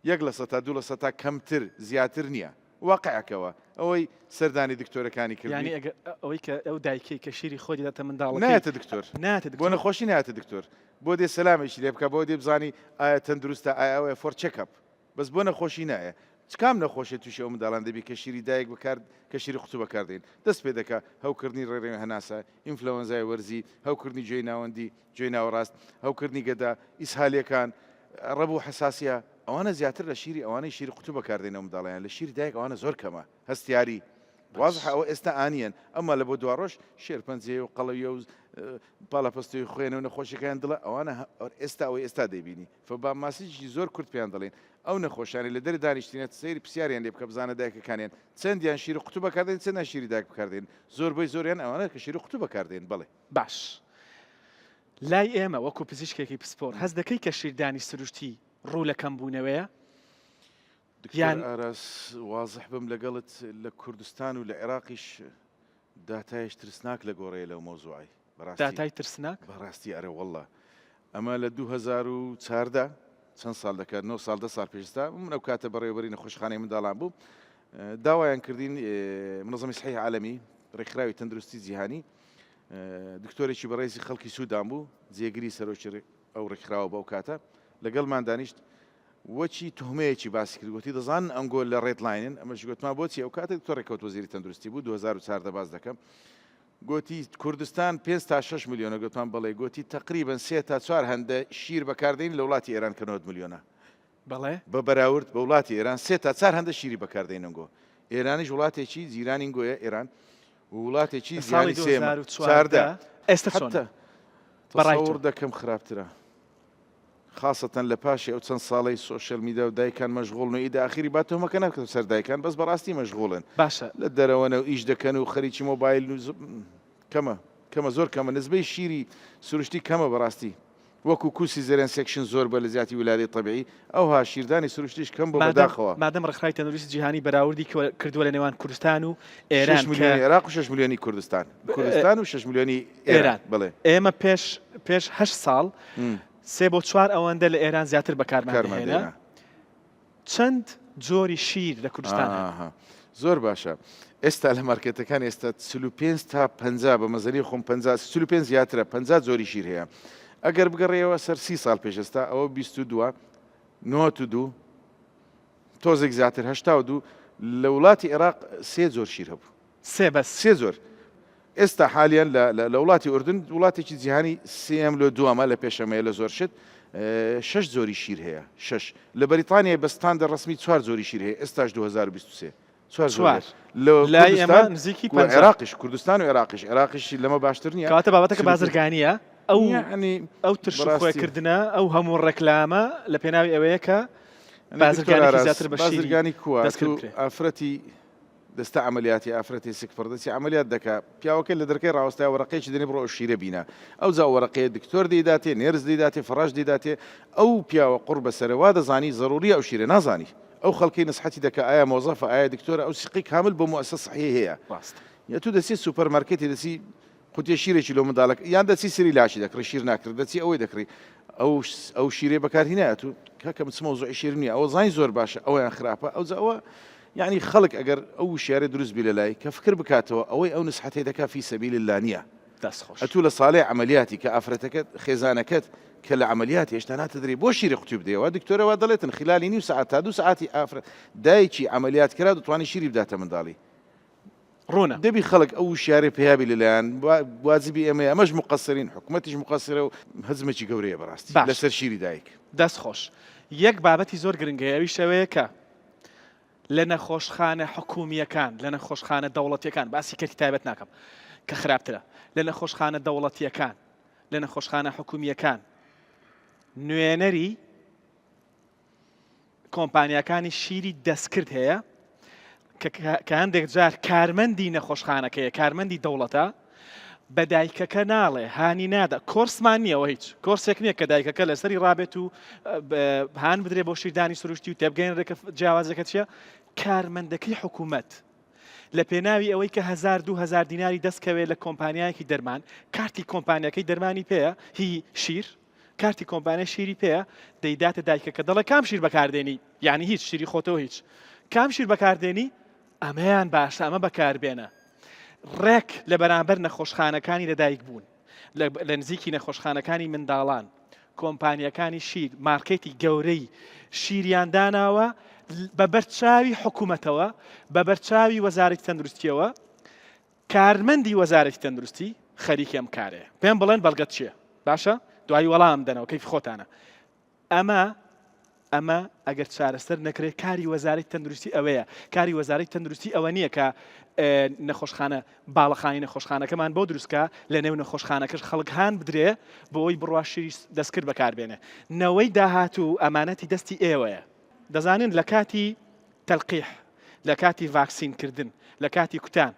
1% 2% کەمتر زیاتر نییە. واقعەکەوە ئەوەی سەردانی دکتۆرەکانی کردی. یعنی ئەوەی کە ئەو دایکی کە شیری خۆی دەداتە منداڵەکەی نایەتە دکتۆر. ناتێت بۆ نەخۆشی نایەتە دکتۆر. بۆ دێ سەلامێکی لێ بکە بۆ دێ بزانی ئایا تەندروستە ئایا ئەوەیە فۆر چێکەپ. بەس بۆ نەخۆشی نایە. چکام نەخۆشیە تووشی ئەو منداڵان دەبی کە شیری دایک بکارد کە شیری قوتو بەکاردێن. دەست پێ دەکا هەوکردنی ڕێڕێ هەناسە، ئینفلەوەنزای وەرزی، هەوکردنی گوێی ناوەندی، گوێی ناوەڕاست، هەوکردنی گەدا، ئیسهالیەکان، ڕەبوو حەساسیە، ئەوانە زیاتر لە شیری ئەوانەی شیری قوتو بەکاردێنەوە منداڵیان لە شیری دایک ئەوانە زۆر کەمە هەستیاری. واضح ئەوە ئێستا ئانیەن ئەمە لە بۆ دواڕۆژ شێرپەنجێ و قەڵەویە و پاڵەپەستۆی خوێنە و نەخۆشیەکان دڵە ئەوانە ئێستا ئەوەی ئێستا دەیبینی فبا ماسیجی زۆر کورت پێیان دەڵێن ئەو نەخۆشیانی لە دەری دانیشتێنێت سەیری پرسیاریان لێ بکە بزانە دایکەکانیان چەندیان شیری قوتو بەکاردێن چەندیان شیری دایک بکاردێن زۆربەی زۆریان ئەوانە کە شیری قوتو بەکاردێن بڵێ. باش لای ئێمە وەکو پزیشکێکی پسپۆر هەست دەکەی کە شیردانی سروشتی ڕوو لە کەمبوونەوەیە؟ دکتۆر ئاراس وازح بم لەگەڵت لە کوردستان و لە عێراقیش داتایش ترسناک لە گۆڕەیە لەو مۆزوعی داتای ترسناک بەڕاستی ئەرە وەڵڵا ئەمە لە 2014 چەند ساڵ دەکات 9 ساڵ 10 ساڵ پێشتا من ئەو کاتە بەڕێوەبەری نەخۆشخانەی منداڵان بوو داوایان کردین منظەمی سەحی عالەمی ڕێکخراوی تەندروستی جیهانی دکتۆرێکی بەڕێزی خەڵکی سوودان بوو جێگیری سەرۆکی ئەو ڕێکخراوە بەو کاتە لەگەڵمان دانیشت وەچی تهمەیەکی باسی کرد گوتی دەزان ئەنگۆ لە ڕێتلاینن ئەمەش گوتمان بۆچی ئەو کاتێک تۆڕێکەوت وەزیری تەندروستی بوو 2014 باز دەکەم گوتی کوردستان 5 تا 6 میلیۆنە گوتمان بەڵێ گوتی تقریبا 3 تا 4 هەندە شیر بەکاردێن لە وڵاتی ئێران کە 90 میلیۆنە بەڵێ بە بەراورد بە وڵاتی ئێران 3 تا 4 هەندە شیری بەکاردێنەوە ئێرانیش وڵاتێکی جیرانی گۆیە ئێران وڵاتێکی زیانی سێمە 14 ئێستا چۆن بەڕاور دەکەم خراپترە خاصەتەن لە پاشی ئەو چەند ساڵی سۆشیل میدیا و دایکان مەشغوڵن و ئیدا ئاخری با تۆمەکە ناکەن سەر دایکان بەس بەڕاستی مەشغوڵن باشە لە دەرەوەنە و ئیش دەکەن و خەریکی مۆبایل کەمە زۆر کەمە نسبەی شیری سروشتی کەمە بەڕاستی وەکو کوسی زەرێن سێکشن زۆر بە لە زیاتی ویلادەی طبیعی ئەوها شیردانی سروشتیش کەم بۆ بەداخەوە مادەم ڕێکخراوی تەندروستی جیهانی بەراوردی کردووە لە نێوان کوردستان و ئێران 6 میلیۆنی عێراق و 6 میلیۆنی کوردستان و 6 میلیۆنی ئێران بڵێ ئێمە پێش 8 ساڵ 3 بۆ 4 ئەوەندە لە ئێران زیاتر بەکارمانهێنا چەند جۆری شیر لە کوردستان زۆر باشە ئێستا لە مارکێتەکان ئێستا 35 تا 50 بە مەزەری خۆم 35 زیاترە 50 جۆری شیر هەیە ئەگەر بگەڕێەوە سەر 30 ساڵ پێشستا ئەوە 22 92 تۆزێک زیاتر 82 لە وڵاتی عێراق 3 جۆر شیر هەبوو سێ زۆر ئێستا حالیان لە وڵاتی ئوردن وڵاتێکی جیهانی سێم لە دووەمە لە پێشەمەیە لە زۆر شت 6 جۆری شیر هەیە 6 لە بەریتانیا بەستاندە ڕسمی 4 جۆری شیر هەیە ئێستاش 2023 لای ئێمە نزیکی عێراقیش کوردستان و عێراقیش لەمە باشتر نییە کاتە بابەتەکە بازرگانیە ئەو ترشخۆیکردنە ئەو هەموو ڕێکلامە لە پێناوی ئەوەیە کە بازرگانی زیاتر بە بازرگانی کووە ئافرەتی دەستە عملیاتی ئافرەتی سکپڕدەسی عملیات دەکا پیاوەکە لە دەرکەی ڕاوەستای وەرەقەیەکی دەنێ بڕۆ شیرە بینە ئەو جا وەرەقەیە دکتۆر دەیداتێ نێرز دەیداتێ فڕاش دەیداتێ ئەو پیاوە قوڕ بەسەرەوە دەزانی ضروری ئەو شیرە نازانی ئەو خەڵکی نسحەتی دەکە ئایا مۆزەفە ئایا دکتۆرە ئەو سقی کامل بۆ مؤسسە صحیح هەیە یا تو دەچی سوپەرمارکێتی دەچی قوتیە شیرێکی لۆ منداڵک یان دەچی سری لاشی دەکڕی شیر ناکرد دەچی ئەوەی دەکڕی ئەو شیرێ بەکارهێنایە تو کاکە بچ مۆزوعی شیر نییە ئەوە زانی زۆر باشە ئەویان خراپە ئەو ئەوە یعنی خەڵک ئەگەر ئەو شیارە دروست بی لە لای کە فکر بکاتەوە ئەوەی ئەو نسحەتەی دەکا فی سەبیل الله نییە ئەتوو لە ساڵێ عملیاتی کە ئافرەتەکەت خێزانەکەت کە لە عملیاتی هێشتا ناتەدرێ بۆ شیری قوتوی بدەیەوە دکتۆرەوە دەڵێتن خلالی نیو ساعت تا 2 ساعتی ئافرەت دایکی عملیات کرا دەتوانێت شیری بداتە منداڵی ڕوونە دەبی خەڵک ئەو شیارێ پێیابی لەلایەن واجبی ئەمە ئەمەش مقصرین حکوومەتیش مقصرە و هەزمێکی گەورەیە لە نەخۆشخانە حکومیەکان لە نەخۆشخانە دەوڵەتیەکان باسی کەرتی تایبەت ناکەم کە خراپترە لە نەخۆشخانە دەوڵەتیەکان لە نەخۆشخانە حکومیەکان نوێنەری کۆمپانیەکانی شیری دەستکرد هەیە کە هەندێک جار کارمەندی نەخۆشخانەکەیە کارمەندی دەوڵەتە بە دایکەکە ناڵێ هانی نادا کۆرسمان نییەوە هیچ کۆرسێک نییە کە دایکەکە لەسەری ڕابێت و هان بدرێ بۆ شیردانی سروشتی و تێبگەینڕێکە جیاوازەکە چیە کارمەندەکەی حکوومەت لە پێناوی ئەوەی کە 1000-2000 دیناری دەستکەوێت لە کۆمپانیایەکی دەرمان کارتی کۆمپانیەکەی دەرمانی پێەیە هی شیر کارتی کۆمپانیای شیری پێەیە دەیداتە دایکەکە دەڵێ کام شیر بەکاردێنی یعنی هیچ شیری خۆتەوە هیچ کام شیر بەکاردێنی ئەمەیان باشە ئەمە بەکاربێنە ڕێک لە بەرامبەر نەخۆشخانەکانی لەدایک بوون لە نزیکی نەخۆشخانەکانی منداڵان کۆمپانیەکانی شیر مارکێتی گەورەی شیریان داناوە بە بەرچاوی حکوومەتەوە بە بەرچاوی وەزارەتی تەندروستیەوە کارمەندی وەزارەتی تەندروستی خەریکی ئەم کارەیە پێم بڵێن بەڵگەت چییە باشە دوای وەڵام دەنەوە کەیف خۆتانە ئەمە ئەگەر چارەسەر نەکرێت کاری وەزارەتی تەندروستی ئەوەیە کاری وەزارەتی تەندروستی ئەوە نییە کە نەخۆشخانە باڵەخانی نەخۆشخانەکەمان بۆ دروستکە لە نێو نەخۆشخانەکەش خەڵک هان بدرێ بۆەوەی بڕوا شیری دەستکرد بەکاربێنێ نەوەی داهاتوو ئەمانەتی دەستی ئێوەیە دەزانن لە کاتی تەلقیح لە کاتی ڤاکسینکردن لە کاتی کوتان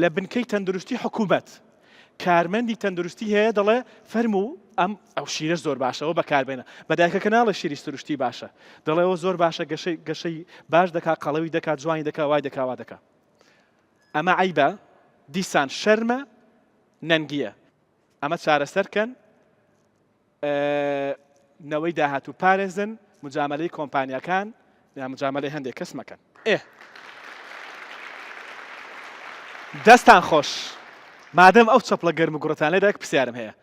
لە بنکەی تەندروستی حکوومەت کارمەندی تەندروستی هەیە دەڵێ فەرموو ئەو شیرە زۆر باشەوە بەکاربێنە بەدایکەکە ناڵە شیری سروشتی باشە دەڵێەوە زۆر باشە گەشەی باش دەکات قەڵەوی دەکات جوانی دەکات وای دەکات وا دەکات ئەمە عیبە دیسان شەرمە نەنگیە ئەمە چارەسەرکەن نەوەی داهاتوو پارێزن مجاملەی کۆمپانیەکان یا مجاملەی هەندێک کەس مەکەن دەستان خۆش مادەم ئەو چەپڵە گەرم و گوڕەتان لێدایک پرسیارم هەیە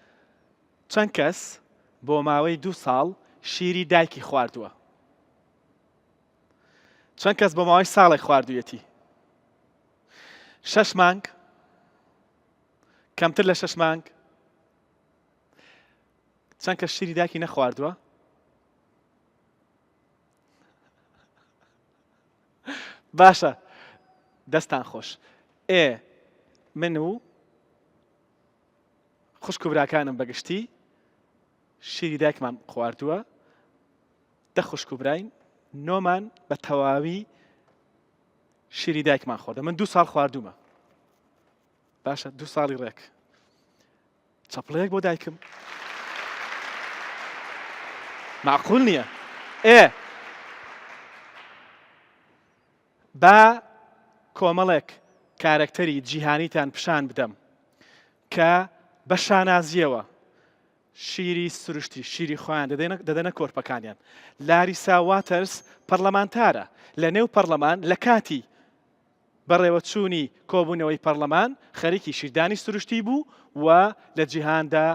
چەند کەس بۆ ماوەی 2 ساڵ شیری دایکی خواردووە چەند کەس بۆ ماوەی ساڵێک خواردوویەتی 6 مانگ کەمتر لە 6 مانگ چەند کەس شیری دایکی نەخواردووە باشە دەستان خۆش من و خوشک و براکانم بەگشتی شیری دایکمان خواردووە دە خوشک و براین نۆمان بە تەواوی شیری دایکمان خۆردە من 2 ساڵ خواردوومە باشە 2 ساڵی ڕێک چەپڵەیەک بۆ دایکم معقول نییە با کۆمەڵێک کارکتەری جیهانیتان پیشان بدەم کە بە شانازیەوە شیری سروشتی شیری خۆیان دەدەنە کۆرپەکانیان لاریسا واتەرس پەرلەمانتارە لە نێو پەرلەمان لە کاتی بەڕێوەچوونی کۆبوونەوەی پەرلەمان خەریکی شیردانی سروشتی بوو و لە جیهاندا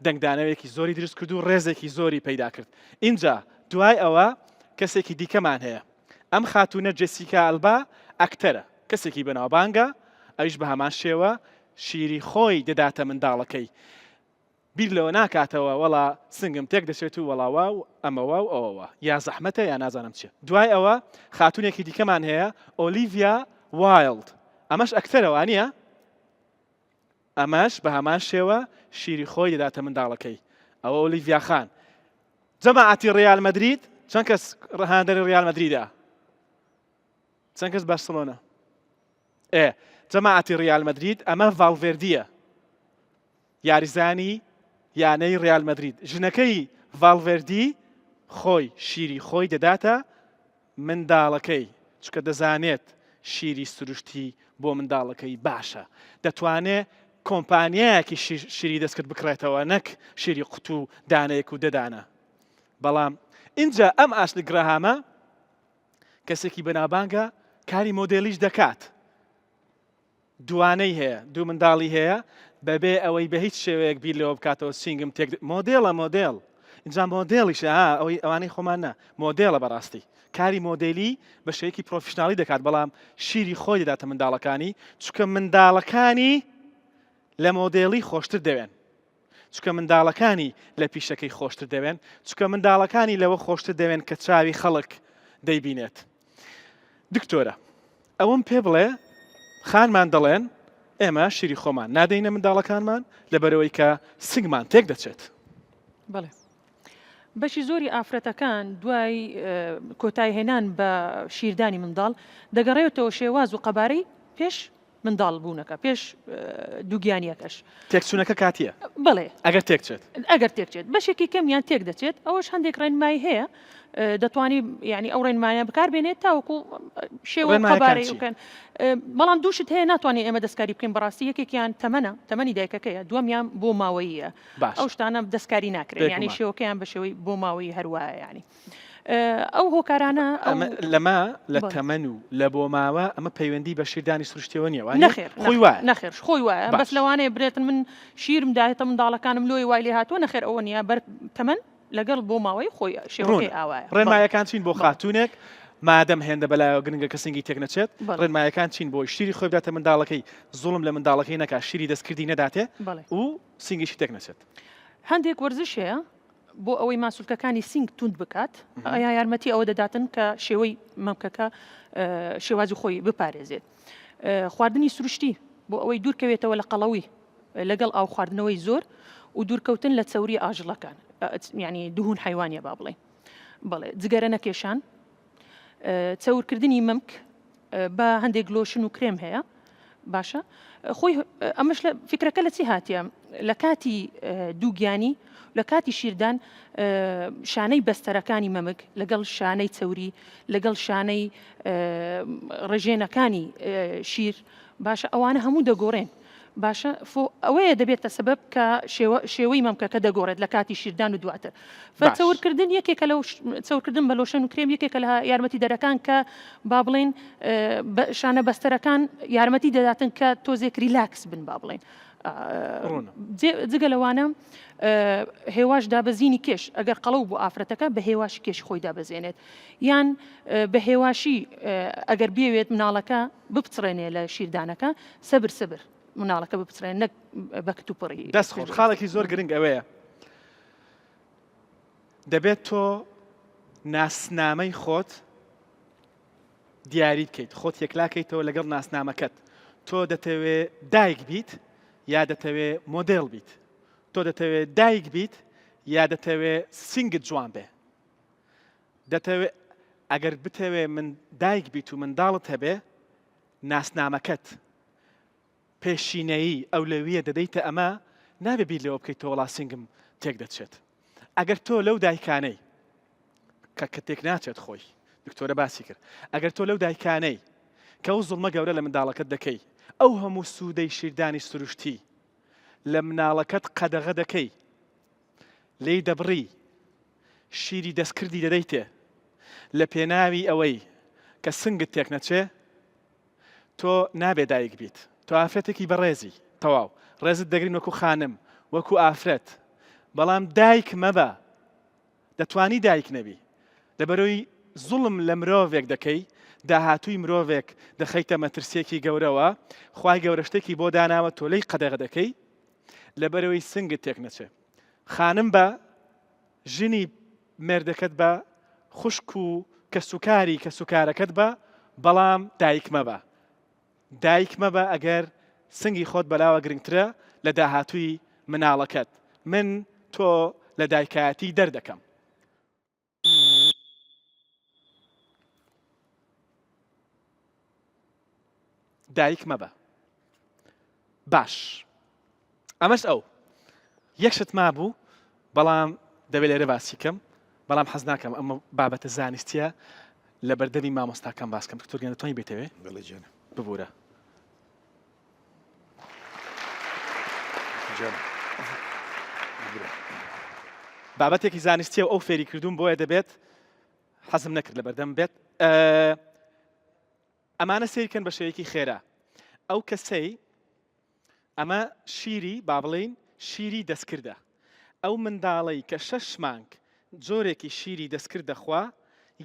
دەنگدانەوەیەکی زۆری دروست کرد و ڕێزێکی زۆری پەیدا کرد اینجا دوای ئەوە کەسێکی دیکەمان هەیە ئەم خاتونە جێسیکا ئەلبا ئەکتەرە کەسێکی بەناوبانگە ئەویش بە هەمان شێوە شیری خۆی دەداتە منداڵەکەی بیر لەوە ناکاتەوە وەڵا سنگم تێک دەچێت و وەڵاوا و ئەمەوە و ئەوەوە یا زەحمەتە یا نازانم چیە دوای ئەوە خاتونێکی دیکەمان هەیە ئۆلیڤیا وایلد ئەمەش ئەکتەرەوە نییە ئەمەش بە هەمان شێوە شیری خۆی دەداتە منداڵەکەی ئەوە ئۆلیڤیا خان جەماعەتی ڕیال مەدرید چەند کەس ڕەهاندەری ڕیال مەدریدە چەند کەس بارسلۆنە جەماعەتی ڕیال مەدرید ئەمە ڤالڤێردیە یاریزانی یانەی ڕیال مەدرید ژنەکەی ڤالڤێردی خۆی شیری خۆی دەداتە منداڵەکەی چکە دەزانێت شیری سروشتی بۆ منداڵەکەی باشە دەتوانێت کۆمپانیایەکی شیری دەستکرد بکڕێتەوە نەک شیری قوت و دانەیەک و دەدانە بەڵام اینجا ئەم ئاشلی گراهامە کەسێکی بەنابانگە کاری مۆدێلیش دەکات دوانەی هەیە دوو منداڵی هەیە بەبێ ئەوەی بە هیچ شێوەیەک بیر لەوە بکاتەوە سینگم تێک مۆدێڵە مۆدێڵ اینجا مۆدێڵیشە ئەوەی ئەوانەی خۆمان نە مۆدێڵە بەڕاستی کاری مۆدێلی بە شێوەیەکی پرۆفیشناڵی دەکات بەڵام شیری خۆی دەداتە منداڵەکانی چونکە منداڵەکانی لە مۆدێڵی خۆشتر دەوێن چونکە منداڵەکانی لە پیشەکەی خۆشتر دەوێن چونکە منداڵەکانی لەوە خۆشتر دەوێن کە چاوی خەڵک دەیبینێت دکتۆرە ئەوەم پێ بڵێ خانمان دەڵێن ئێمە شیری خۆمان نادەینە منداڵەکانمان لەبەرەوەی کە سنگمان تێک دەچێت. بەڵێ بەشی زۆری ئافرەتەکان دوای کۆتایهێنان بە شیردانی منداڵ دەگەڕێتەوە شێواز و قەبارەی پێش منداڵ بوونەکە پێش دووگیانیەکەش تێکچوونەکە کاتیە بڵێ ئەگەر تێکچێت ئەگەر تێکچێت بەشێکی کەمیان تێک دەچێت ئەوەش هەندێک ڕێنمایی هەیە دەتوانی ینی ئەو ڕێنمایە بەکاربێنێت تاوەکو شێوە قەبارەی بکەن بەڵام دووشت هەیە ناتوانین ئێمە دەستکاری بکەین بەڕاستی یەکێکیان تەمەنی دایکەکەیە دووەمیان بۆ ماوەیە ئەو شتانە دەستکاری ناکرێت ینی شێوەکەیان بە شێوەی بۆ ماوەی هەروایە ینی ئەو هۆکارانە لەما لە تەمەن و لە بۆ ماوە ئەمە پەیوەندی بە شیردانی سروشتیەوە نییە نەخێر نەخێر خۆی وایە بەس لەوانەیە برێتن من شیرم داهێتە منداڵەکانم لۆی وای لێ هاتووە نەخێر ئەوە نیە بەر تەمەن لەگەڵ بۆ ماوەی خۆی شێوەکەی ئاوایە ڕێنمایەکان چین بۆ خاتونێک مادەم هێندە بەلایەوە گرنگە کە سنگی تێک نەچێت ڕێنمایەکان چین بۆ شیری خۆی بداتە منداڵەکەی زوڵم لە منداڵەکەی نەکا شیری دەستکردی نەداتێ و سنگیشی تێک نەچێت هەندێک وەرزش هەیە بۆ ئەوەی ماسوولکەکانی سنگ توند بکات ئایا یارمەتی ئەوە دەداتن کە شێوەی مەمکەکە شێوازی خۆی بپارێزێت خواردنی سروشتی بۆ ئەوەی دوورکەوێتەوە لە قەڵەوی لەگەڵ ئاو خواردنەوەی زۆر و دوورکەوتن لە چەوری ئاژەڵەکان ینی دوهون حیوانیە با بڵێ بڵێ جگەرە نەکێشان چەورکردنی مەمک بە هەندێک لۆشن و کرێم هەیە باشە خۆی ئەمەش لە فکرەکە لە چی هاتیە لە کاتی دووگیانی لە کاتی شیردان شانەی بەستەرەکانی مەمک لەگەڵ شانەی چەوری لەگەڵ شانەی ڕێژێنەکانی شیر باشە ئەوانە هەموو دەگۆڕێن باشە ئەوەیە دەبێتە سەبەب کە شێوەی مەمکەکە دەگۆڕێت لە کاتی شیردان و دواتر چەورکردن یەکێکە لەو چەورکردن بە لۆشن و کرێم یەکێکە لە یارمەتی دەرەکان کە با بڵێن شانە بەستەرەکان یارمەتی دەداتن کە تۆزێک ریلاکس بن با بڵێن جگە لەوانە هێواش دابەزینی کێش ئەگەر قەڵەو بۆ ئافرەتەکە بە هێواشی کێش خۆی دابەزێنێت یان بە هێواشی ئەگەر بێوێت مناڵەکە بپچڕێنێ لە شیردانەکە سەبر مناڵەکە بپچڕێن نەک بە کتوپڕی دەستخۆش خاڵێکی زۆر گرنگ ئەوەیە دەبێت تۆ ناسنامەی خۆت دیاری بکەیت خۆت یەکلاکەیتەوە لەگەڵ ناسنامەکەت تۆ دەتەوێت دایک بیت یا دەتەوێت مۆدێڵ بیت تۆ دەتەوێت دایک بیت یا دەتەوێت سنگت جوان بێ دەتەوێت ئەگەر بتەوێت من دایک بیت و منداڵت هەبێ ناسنامەکەت پێشینەیی ئەولەویە دەدەیتە ئەمە نابێ بیر لەوە بکەیت تۆ وڵا سنگم تێک دەچێت ئەگەر تۆ لەو دایکانەی کە تێک ناچێت خۆی دکتۆرە باسی کرد ئەگەر تۆ لەو دایکانەی کە ئەو زوڵمە گەورە لە منداڵەکەت دەکەی ئەو هەموو سوودەی شیردانی سروشتی لە مناڵەکەت قەدەغە دەکەی لێی دەبڕی شیری دەستکردی دەدەیتێ لە پێناوی ئەوەی کە سنگت تێک نەچێ تۆ نابێ دایک بیت تۆ ئافرەتێکی بەڕێزی تەواو ڕێزت دەگرین وەکو خانم وەکو ئافرەت بەڵام دایک مەبە دەتوانی دایک نەبی لەبەرەوەی زوڵم لە مرۆڤێک دەکەی داهاتووی مرۆڤێک دەخەیتە مەترسیەکی گەورەوە خوای گەورە شتێکی بۆ داناوە تۆ لەی قەدەغە دەکەی لەبەرەوەی سنگت تێک نەچێ خانم بە ژنی مێردەکەت بە خوشک و کەسوکاری کەسوکارەکەت بە بەڵام دایک مەبە دایک مەبە ئەگەر سنگی خۆت بەلاوە گرنگترە لە داهاتووی مناڵەکەت من تۆ لە دایکایەتی دەردەکەم دایک مەبە باش ئەمەش ئەو یەکشت مابوو بەڵام دەبێت لێرە باسی کەم بەڵام حەز ناکەم ئەمە بابەتە زانستیە لە بەردەمی مامۆستاکەم باسکەم دکتۆر دەتوانین بێتەوێ ببوورە بابەتێکی زانستیە و ئەو فێری کردوون بۆیە دەبێت حەزم نەکرد لە بەردەم بێت ئەمانە سیرکەن بە شێوەیەکی خێرا ئەو کەسەی ئەمە شیری با بڵێین شیری دەستکردە ئەو منداڵەی کە 6 مانگ جۆرێکی شیری دەستکرد دەخوا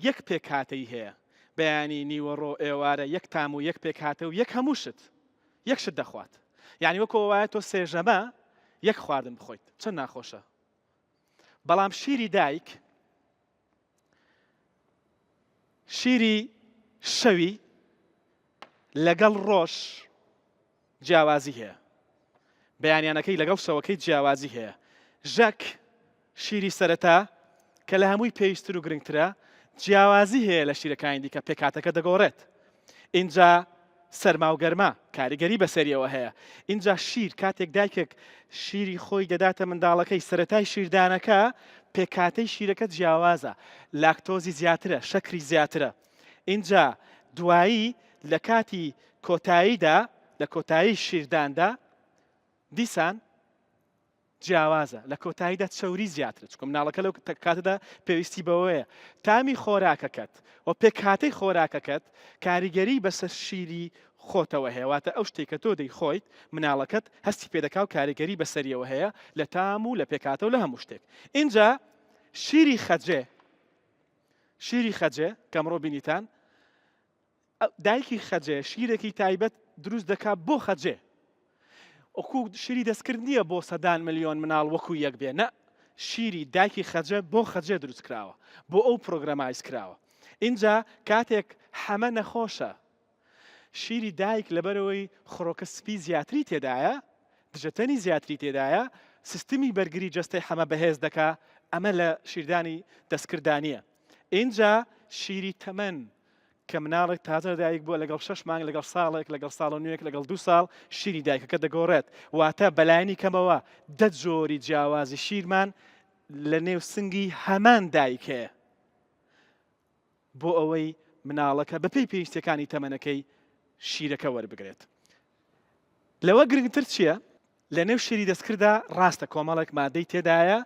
یەک پێکهاتەی هەیە بەیانی نیوەڕۆ ئێوارە یەک تام و یەک پێکهاتە و یەک هەموو شت یەک شت دەخوات یعنی وەکەوە وایە تۆ سێژەمە یەک خواردن بخۆیت چەند ناخۆشە بەڵام شیری دایک شیری شەوی لەگەڵ ڕۆژ جیاوازی هەیە بەیانیانەکەی لەگەڵ شەوەکەی جیاوازی هەیە ژەک شیری سەرەتا کە لە هەمووی پێویستتر و گرنگترە جیاوازی هەیە لە شیرەکانی دیکە پێکاتەکە دەگۆڕێت اینجا سەرما و گەرما کاریگەری بەسەریەوە هەیە اینجا شیر کاتێک دایکێک شیری خۆی دەداتە منداڵەکەی سەرەتای شیردانەکە پێکاتەی شیرەکە جیاوازە لاکتۆزی زیاترە شەکری زیاترە اینجا دوایی لە کاتی کۆتاییدا لە کۆتایی شیرداندا دیسان جیاوازە لە کۆتاییدا چەوری زیاترە چکە مناڵەکە لەو کاتەدا پێویستی بەوەیە تامی خۆراکەکەت و پێکاتەی خۆراکەکەت کاریگەری بەسەر شیری خۆتەوە هەیە واتە ئەو شتێک کە تۆ دەیخۆیت مناڵەکەت هەستی پێدەکا و کاریگەری بەسەریەوە هەیە لە تام و لە پێکاتە و لە هەموو شتێک اینجا شیری خەجێ کە ئەمڕۆ بینیتان دایکی خەجێ شیرێکی تایبەت دروست دەکات بۆ خەجێ وەکو شیری دەستکرد نییە بۆ سەدان ملیۆن مناڵ وەکو یەک بێ نە شیری دایکی خەجە بۆ خەجێ دروست کراوە بۆ ئەو پرۆگرامایز کراوە اینجا کاتێک هەمە نەخۆشە شیری دایک لەبەرەوەی خۆڕۆکە سپی زیاتری تێدایە دژەتەنی زیاتری تێدایە سیستمی بەرگری جەستەی هەمە بەهێز دەکا ئەمە لە شیردانی دەستکردانیە اینجا شیری تەمەن کە مناڵێک تازە دایک بووە لەگەڵ 6 مانگ لەگەڵ ساڵێک لەگەڵ ساڵ و نوێک لەگەڵ 2 ساڵ شیری دایکەکە دەگۆڕێت واتە بەلایانی کەمەوە 10 جۆری جیاوازی شیرمان لە نێو سنگی هەمان دایکەیە بۆ ئەوەی مناڵەکە بەپێی پێویستیەکانی تەمەنەکەی شیرەکە وەربگرێت لەوە گرنگتر چییە؟ لە نێو شیری دەستکردا ڕاستە کۆمەڵێک مادەی تێدایە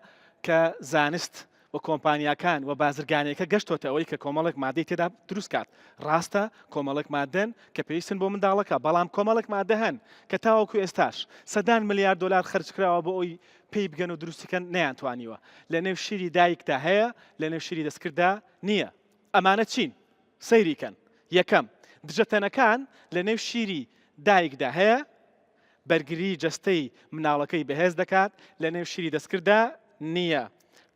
کە زانست و کۆمپانیاکان و بازرگانیەکە گەشتۆتە ئەوەی کە کۆمەڵێک مادەی تێدا دروست کات ڕاستە کۆمەڵێک مادەن کە پێویستن بۆ منداڵەکە بەڵام کۆمەڵێک مادە هەن کە تاوەکو ئێستاش سەدان ملیار دلار خرج کراوە بۆ ئەوی پێی بگەن و دروستیکەن نەیانتوانیوە لە نێو شیری دایکدا هەیە لە نێو شیری دەستکردا نییە ئەمانە چین سەیریکەن یەکەم دژەتەنەکان لە نێو شیری دایکدا هەیە بەرگری جەستەی مناڵەکەی بەهێز دەکات لە نێو شیری دەستکردا نییە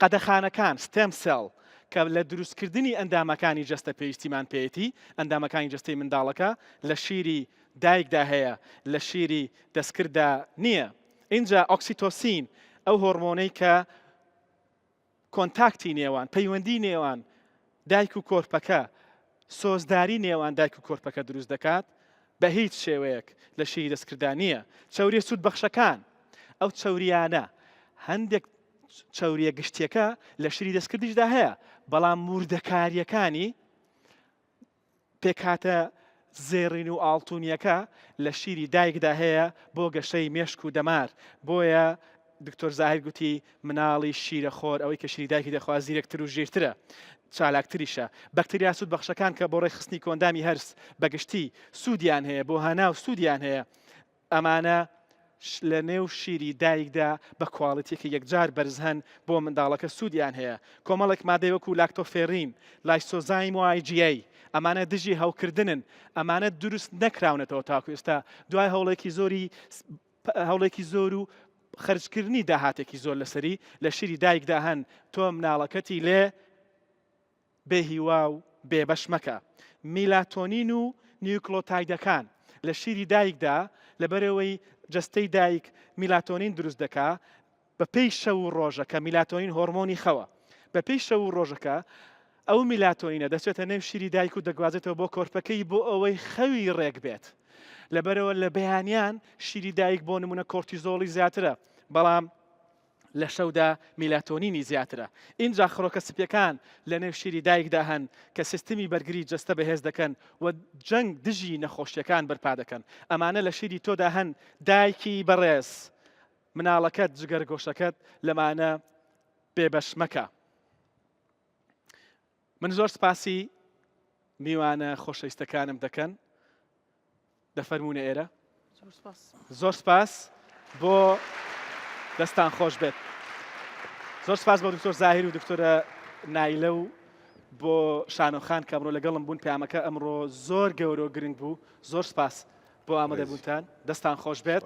قەدەخانەکان ستێم سێڵ کە لە دروستکردنی ئەندامەکانی جەستە پێویستیمان پێیەتی ئەندامەکانی جەستەی منداڵەکە لە شیری دایکدا هەیە لە شیری دەستکردا نییە اینجا ئۆکسیتۆسین ئەو هۆرمۆنەی کە کۆنتاکتی نێوان پەیوەندی نێوان دایک و کۆرپەکە سۆزداری نێوان دایک و کۆرپەکە دروست دەکات بە هیچ شێوەیەک لە شیری دەستکردا نییە چەوریە سوود بەخشەکان ئەو چەوریانە هەندێک چەوریە گشتیەکە لە شیری دەستکردیشدا هەیە بەڵام موردەکاریەکانی پێکاتە زێڕین و ئاڵتونیەکە لە شیری دایکدا هەیە بۆ گەشەی مێشک و دەمار بۆیە دکتۆر زاهیر گوتی مناڵی شیرە خۆر ئەوەی کە شیری دایکی دەخوا زیرەکتر و ژێرترە چالاکتریشە بەکتریا سوود بەخشەکان کە بۆ ڕێخستنی کۆندامی هەرس بەگشتی سوودیان هەیە بۆ هەنا و سوودیان هەیە ئەمانە لە نێو شیری دایکدا بە کواڵیتیەکە یەکجار بەرز هەن بۆ منداڵەکە سوودیان هەیە کۆمەڵێک مادەی وەکو لاکتۆفێرین لایسۆزایم و IgA ئەمانە دژی هەوکردنن ئەمانە دروست نەکراونەتەوە تاکو ئێستا دوای هەوڵێکی زۆر و خەرجکردنی داهاتێکی زۆر لەسەری لە شیری دایکدا هەن تۆ مناڵەکەتی لێ بێهیوا و بێبەش مەکە میلاتۆنین و نیوکلۆتایدەکان لە شیری دایکدا لەبەرەوەی جەستەی دایک میلاتۆنین دروست دەکا بە پێی شەو و ڕۆژە کە میلاتۆنین هۆرمۆنی خەوە بە پێی شەو و ڕۆژەکە ئەو میلاتۆنینە دەچێتە نێو شیری دایک و دەگوازێتەوە بۆ کۆرپەکەی بۆ ئەوەی خەوی ڕێک بێت لەبەرەوە لە بەیانیان شیری دایک بۆ نمونە کۆرتیزۆڵی زیاترە بەڵام لە شەودا میلاتۆنینی زیاترە اینجا خڕۆکە سپیەکان لە نێو شیری دایکدا هەن کە سیستمی بەرگری جەستە بەهێز دەکەن و جەنگ دژی نەخۆشیەکان بەرپا دەکەن ئەمانە لە شیری تۆدا هەن دایکی بەڕێز مناڵەکەت جگەرگۆشەکەت لەمانە بێبەش مەکە من زۆر سپاسی میوانە خۆشەویستەکانم دەکەن دەفەرمونە ئێرە زۆر سپاس بۆ دەستان خۆش بێت زۆر سپاس بۆ دکتۆر زاهیر و دکتۆرە نایلە و بۆ شانۆخان کە ئەمڕۆ لەگەڵم بوون پەیامەکە ئەمڕۆ زۆر گەورە و گرنگ بوو زۆر سپاس بۆ ئامادەبوونتان دەستان خۆش بێت